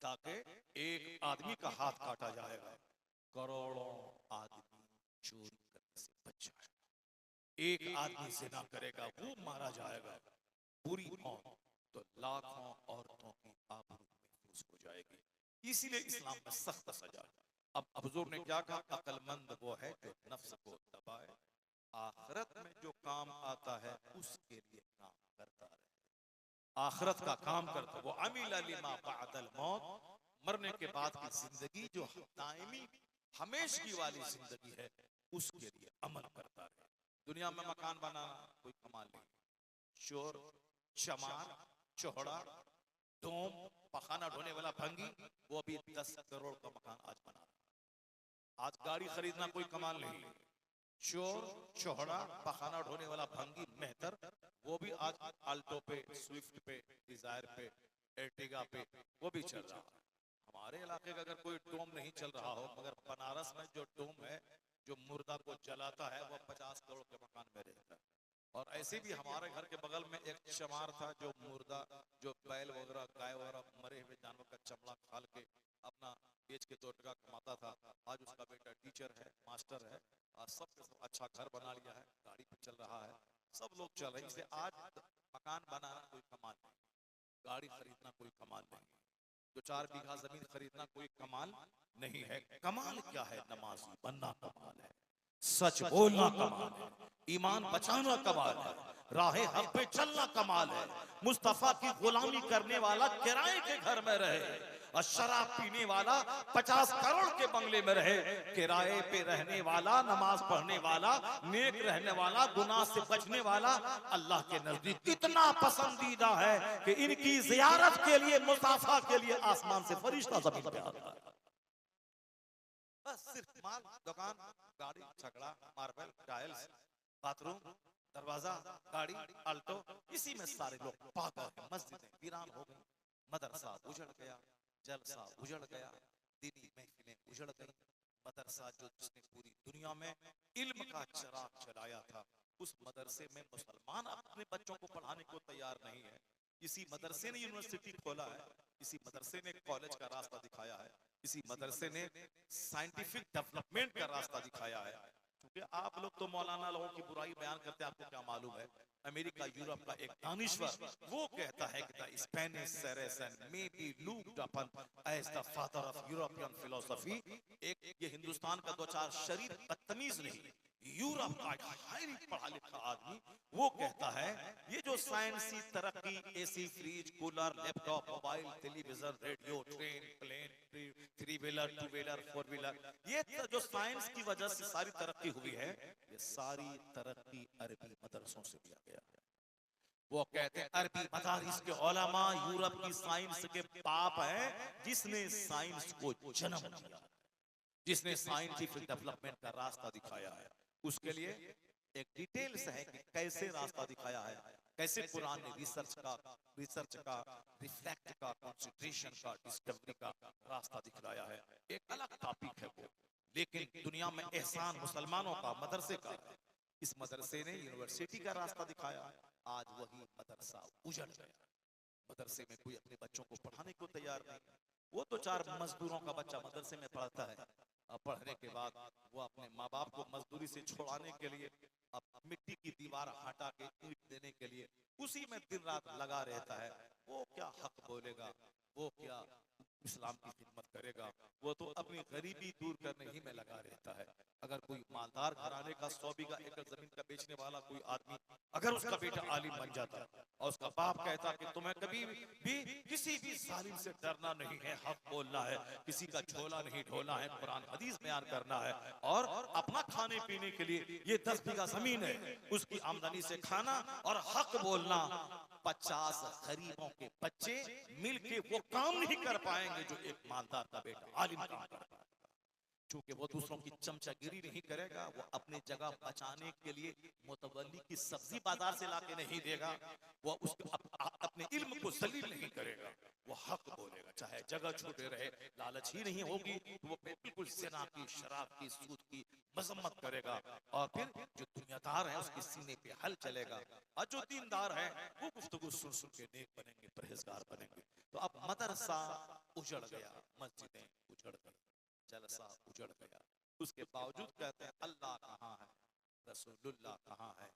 [SPEAKER 1] ताकि एक आदमी का हाथ काटा जाएगा, करोड़ों आदमी चोरी करने से बच जाएगा, एक आदमी ज़िना करेगा वो मारा जाएगा, बुरी मौत तो लाखों औरतों की आबरू महफूज हो जाएगी। इसीलिए इस्लाम में सख्त सजा। अब हुजूर ने क्या कहा, अक्लमंद वो है जो नफ्स को दबाए, आखिरत में जो काम आता है उसके लिए काम करता रहे, आखिरत का काम करता, वो अमिला लिमा बअदल मौत, मरने के बाद की जिंदगी जो दायमी हमेशा वाली जिंदगी है उसके लिए अमल करता रहे। दुनिया में मकान बनाना कोई कमाल नहीं, चोर चमार चौहड़ा डोम पखाना ढोने वाला भंगी वो भी 10 करोड़ का मकान आज बना रहा। आज गाड़ी खरीदना कोई कमाल नहीं, चोर चौहड़ा पखाना ढोने वाला भंगी मेहतर वो भी आज आल्टो पे, स्विफ्ट पे, डिजायर पे, एर्टिगा पे वो भी चल रहा है। हमारे इलाके का अगर कोई डोम नहीं चल रहा हो, मगर बनारस में जो डोम है जो मुर्दा को जलाता है वो 50 करोड़ के मकान में रहता है। और ऐसे भी हमारे घर के बगल में एक चमार था जो मुर्दा, जो बैल वगैरह गाय वगैरह मरे हुए जानवर का चमड़ा खाल के अपना बेच के 2 टका कमाता था। आज उसका बेटा टीचर है, मास्टर है, आज सब अच्छा घर बना लिया है, गाड़ी पे चल रहा है, सब लोग चल रहे हैं। इसलिए आज मकान बनाना कोई कमाल नहीं, गाड़ी खरीदना कोई कमाल नहीं, 2-4 बीघा जमीन खरीदना कोई कमाल नहीं है। कमाल क्या है? नमाजी बनना कमाल है, सच बोलना कमाल है, ईमान बचाना कमाल है, राहे हक पे चलना कमाल है, मुस्तफा की गुलामी करने वाला किराए के घर में रहे, और शराब पीने वाला 50 करोड़ के बंगले में रहे, किराए पे रहने वाला, नमाज पढ़ने वाला, नेक रहने वाला, गुनाह से बचने वाला अल्लाह के नजदीक इतना पसंदीदा है कि इनकी जियारत के लिए, मुसाफा के लिए आसमान से फरिश्ता जमीन पे आता है। बस सिर्फ माल, दुकान, गाड़ी, छकड़ा, मार्बल, टाइल्स, बाथरूम, दरवाजा, गाड़ी, अल्टो, इसी में सारे लोग पागल हैं। मस्जिदें वीरान हो गई, मदरसा उजड़ गया, जलसा उजड़ गया, दीनी महफिलें उजड़ गई। मदरसा जो जिसने पूरी दुनिया में इल्म का चिराग जलाया था, उस मदरसे में मुसलमान अपने बच्चों को पढ़ाने को तैयार नहीं है। इसी मदरसे ने यूनिवर्सिटी खोला है, इसी मदरसे ने कॉलेज का रास्ता दिखाया है, इसी मदरसे ने साइंटिफिक डेवलपमेंट का रास्ता दिखाया है। क्योंकि आप लोग तो मौलाना लोगों की बुराई बयान करते हैं, आपको क्या मालूम है? अमेरिका यूरोप का एक दानिश्वर वो कहता है कि the Spanish citizen may be looked upon as the father of European philosophy. एक ये हिंदुस्तान का दो चार शरीर बदतमीज नहीं, यूरोप का हाईली पढ़ा लिखा आदमी वो कहता है ये जो साइंसी तरक्की, AC, fridge, cooler, laptop, mobile, television, radio, train, plane, three wheeler, two wheeler, four wheeler, ये जो साइंस की वजह से सारी तरक्की हुई है, ये सारी तरक्की अरबी मदरसों से किया गया है। वो कहते हैं अरबी मदारिस के उलमा यूरोप की साइंस के बाप हैं, जिसने साइंस को जन्म दिया, जिसने साइंटिफिक डेवलपमेंट का रास्ता दिखाया है। उसके लिए एक डिटेल्स है कि कैसे रास्ता दिखाया है, कैसे कुरान ने रिसर्च का, रिफ्लेक्ट का, कंसंट्रेशन का, डिस्कवरी का रास्ता दिखलाया है। एक अलग टॉपिक है वो, लेकिन दुनिया में एहसान मुसलमानों का मदरसे का है। इस मदरसे ने यूनिवर्सिटी का रास्ता दिखाया है। आज वही मदरसा उजड़ गया, मदरसे में कोई अपने बच्चों को पढ़ाने को तैयार नहीं। वो तो चार मजदूरों का बच्चा मदरसे में पढ़ता है, अब पढ़ने के बाद वो अपने माँ बाप को मजदूरी से छुड़ाने के लिए, अब मिट्टी की दीवार हटा के ईंट देने के लिए उसी में दिन रात लगा रहता है। वो क्या हक बोलेगा, वो क्या इस्लाम की खिदमत करेगा, वो तो अपनी गरीबी दूर करने ही में लगा रहता है। अगर कोई मालदार घराने का 100 बीघा एकड़ जमीन का बेचने वाला कोई आदमी, अगर उसका बेटा आलिम बन जाता और उसका बाप कहता कि तुम्हें कभी भी किसी भी जालिम से डरना नहीं है, हक बोलना है, किसी का झोला नहीं ढोना है, कुरान हदीस बयान करना है, और अपना खाने पीने के लिए ये 10 बीघा जमीन है, उसकी आमदनी से खाना और हक बोलना, 50 गरीबों के बच्चे मिलके वो काम नहीं कर पाएंगे जो एक मालदार का बेटा आलिम काम करता है। क्योंकि वो दूसरों की चमचागिरी नहीं करेगा, वो अपने जगह बचाने के लिए मुतवल्ली की सब्जी बाजार से लाके नहीं देगा, वो उसको अपने इल्म को जलील नहीं करेगा, वो हक बोलेगा, चाहे जगह छूटे रहे, लालच ही नहीं होगी तो वो बिल्कुल ज़िना की, शराब की, सूद की मजम्मत करेगा। और फिर जो दुनियादार है उसके सीने पे हल चलेगा, और जो दीनदार है वो गुफ्तगू सुन सुन के नेक बनेंगे, परहेजगार बनेंगे। तो अब मदरसा उजड़ गया, मस्जिदें उजड़ गई, जलसा उजड़ गया, उसके बावजूद कहते हैं अल्लाह कहाँ है, रसूलुल्लाह कहाँ है।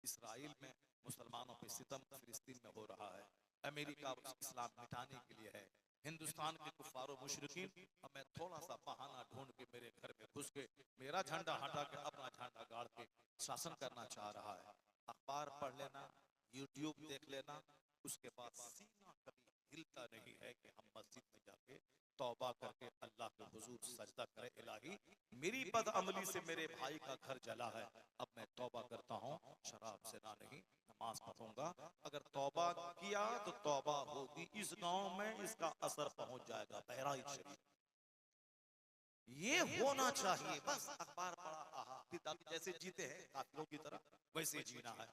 [SPEAKER 1] इस्राइल में मुसलमानों पे सितम फिलिस्तीन में हो रहा है, अमेरिका इस्लाम मिटाने के लिए है, हिंदुस्तान के कुफारो मुशरिकीन अब मैं थोड़ा सा बहाना ढूंढ के मेरे घर में घुस के मेरा झंडा हटा के अपना झंडा गाड़ के शासन करना चाह रहा है। अखबार पढ़ लेना, यूट्यूब देख लेना, उसके बाद सीना कभी हिलता नहीं है कि हम मस्जिद में जाके तौबा करके अल्लाह के हुजूर सजदा करें, इलाही मेरी बदअमली से मेरे भाई का घर जला है, अब मैं तौबा करता हूँ, शराब से ना नहीं, नमाज पढ़ूंगा। अगर तौबा किया तो तौबा होगी, इस गांव में इसका असर पहुंच जाएगा बहराइच शरीफ। ये होना चाहिए। बस अखबार पढ़ा, आहा, फिर जैसे जीते हैं काफिरों की तरह वैसे जीना है।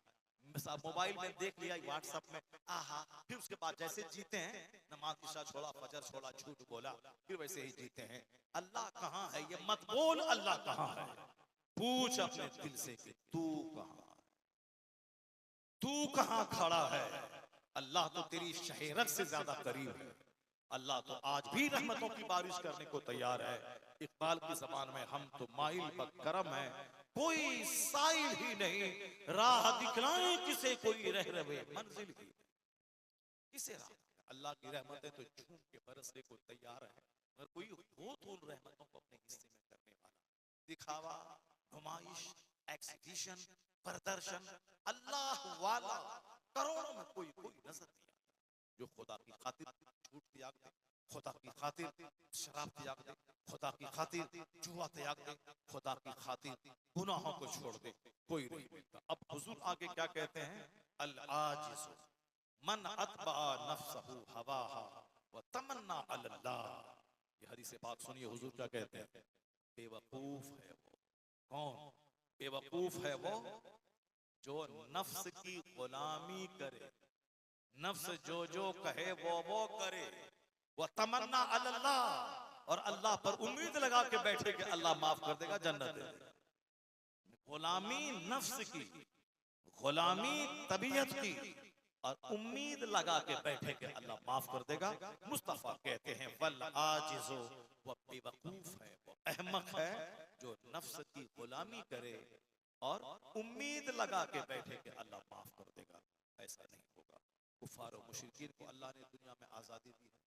[SPEAKER 1] मोबाइल में देख लिया, व्हाट्सएप में, आहा, फिर उसके बाद जैसे जीते हैं, नमाज इशा छोड़ा, फजर छोड़ा, झूठ बोला, फिर वैसे ही जीते हैं। अल्लाह कहाँ है ये मत बोल, अल्लाह कहाँ है पूछ अपने दिल से कि तू कहाँ, तू कहाँ खड़ा है। अल्लाह तो तेरी शहीरत से ज्यादा करीब है, अल्लाह तो आज भी रहमतों की बारिश करने को तैयार है। इकबाल की जबान में हम तो माइल बकरम है, कोई साइल ही नहीं, राह दिखलाए किसे कोई रह रहे मंजिल की, किसे राह। अल्लाह की रहमतें तो झूम के बरसने को तैयार है, अगर कोई हो तो उन रहमतों को अपने हिस्से में करने वाला। दिखावा, नुमाइश, एग्जीबिशन, प्रदर्शन, अल्लाह वाला करोड़ों में कोई नजर नहीं आता। जो खुदा की खातिर झूठ त्याग दे, खुदा की खातिर शराब त्याग दे, खुदा की खातिर जुआ त्याग दे, खुदा की खातिर गुनाहों को छोड़ दे, कोई नहीं मिलता। अब हुजूर आगे क्या कहते हैं, अल आजिज़ु मन अतबा नफ्सहु हवाहा व तमन्ना अलल्लाह। ये हदीस पाक सुनिए, हुजूर क्या कहते हैं, बेवकूफ है वो कौन, बेवकूफ है वो जो नफ्स की गुलामी करे, नफ्स जो जो कहे वो करे, वो तमन्ना अल्लाह, और अल्लाह पर उम्मीद लगा के बैठे कि अल्लाह माफ कर देगा, जन्नत दे देगा। गुलामी नफ्स की, गुलामी तबीयत की, और उम्मीद लगा के बैठे कि अल्लाह माफ कर देगा। मुस्तफा कहते हैं वल आजिज़ो, वो बेवकूफ है, वो अहमक है जो नफ्स की गुलामी करे और उम्मीद लगा के बैठे कि अल्लाह माफ कर देगा। ऐसा नहीं होगा। कुफार और मुशरिकीन को अल्लाह ने दुनिया में आज़ादी दी है,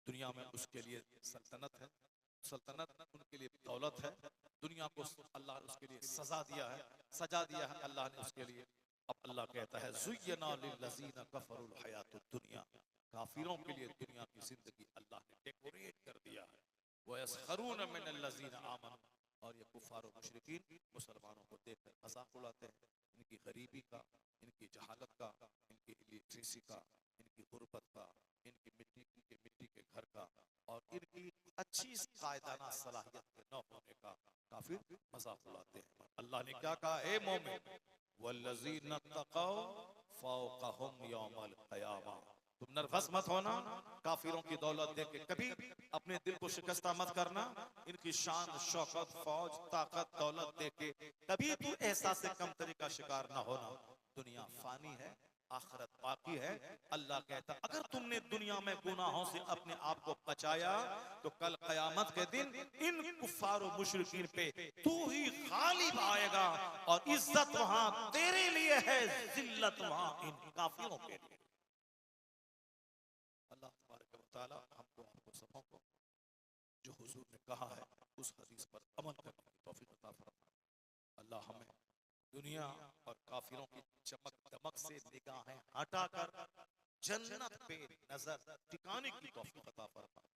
[SPEAKER 1] दुनिया में उसके लिए सल्तनत है, सल्तनत उनके लिए दौलत है, दुनिया को अल्लाह ने उसके लिए सजा दिया है, सजा दिया है अल्लाह ने उसके लिए। अब अल्लाह कहता है ज़ुय्यना लिल्लज़ीना कफ़रुल हयातुद दुनिया, काफिरों के लिए दुनिया की जिंदगी अल्लाह ने डेकोरेट कर दिया है। वयस्खरून मिनल्लज़ीना आमनू, और ये कुफार और मुशरिकीन मुसलमानों को देखकर मजाक उड़ाते हैं, इनकी गरीबी का, इनकी जहालत का, इनकी इलिटरेसी का, इनकी गुर्बत का, इनकी मिट्टी के घर का, और इनकी अच्छी कायदाना सलाहियत के न होने का काफिर मजाक उड़ाते हैं। अल्लाह ने क्या कहा, ए मोमिन, वल्लज़ीना तक़ौ फ़ौक़हुम यौमल क़यामा, तुम नर्वस मत होना, काफिरों की दौलत देख के कभी अपने दिल को शिकस्ता मत करना, इनकी शान शौकत फौज ताकत दौलत देख के कभी तू एहसास कमतरी का शिकार ना होना। दुनिया फानी है, आखिरत बाकी है। अल्लाह कहता अगर तुमने दुनिया में गुनाहों से अपने आप को बचाया तो कल कयामत के दिन इन कुफ्फार और मुशरिकीन पे तू ही गालिब आएगा, और इज्जत वहां तेरे लिए है, जिल्लत वहां इन काफिरों के लिए। अल्लाह तबारक व तआला हमको आपको सबों को जो हुजूर ने कहा है उस हदीस पर अमल करने की तौफीक अता फरमाए। अल्लाह हमें दुनिया और काफिरों की चमक दमक से निगाहें हटाकर जन्नत पे नजर टिकाने की तौफीक अता फरमाए।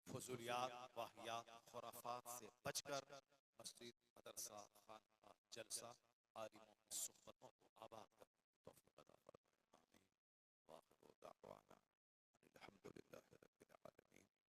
[SPEAKER 1] फुजुलियात वाहियात खुराफात से बचकर मस्जिद मदरसा खानका जलसा आलिमों की सुहबतों को आबाद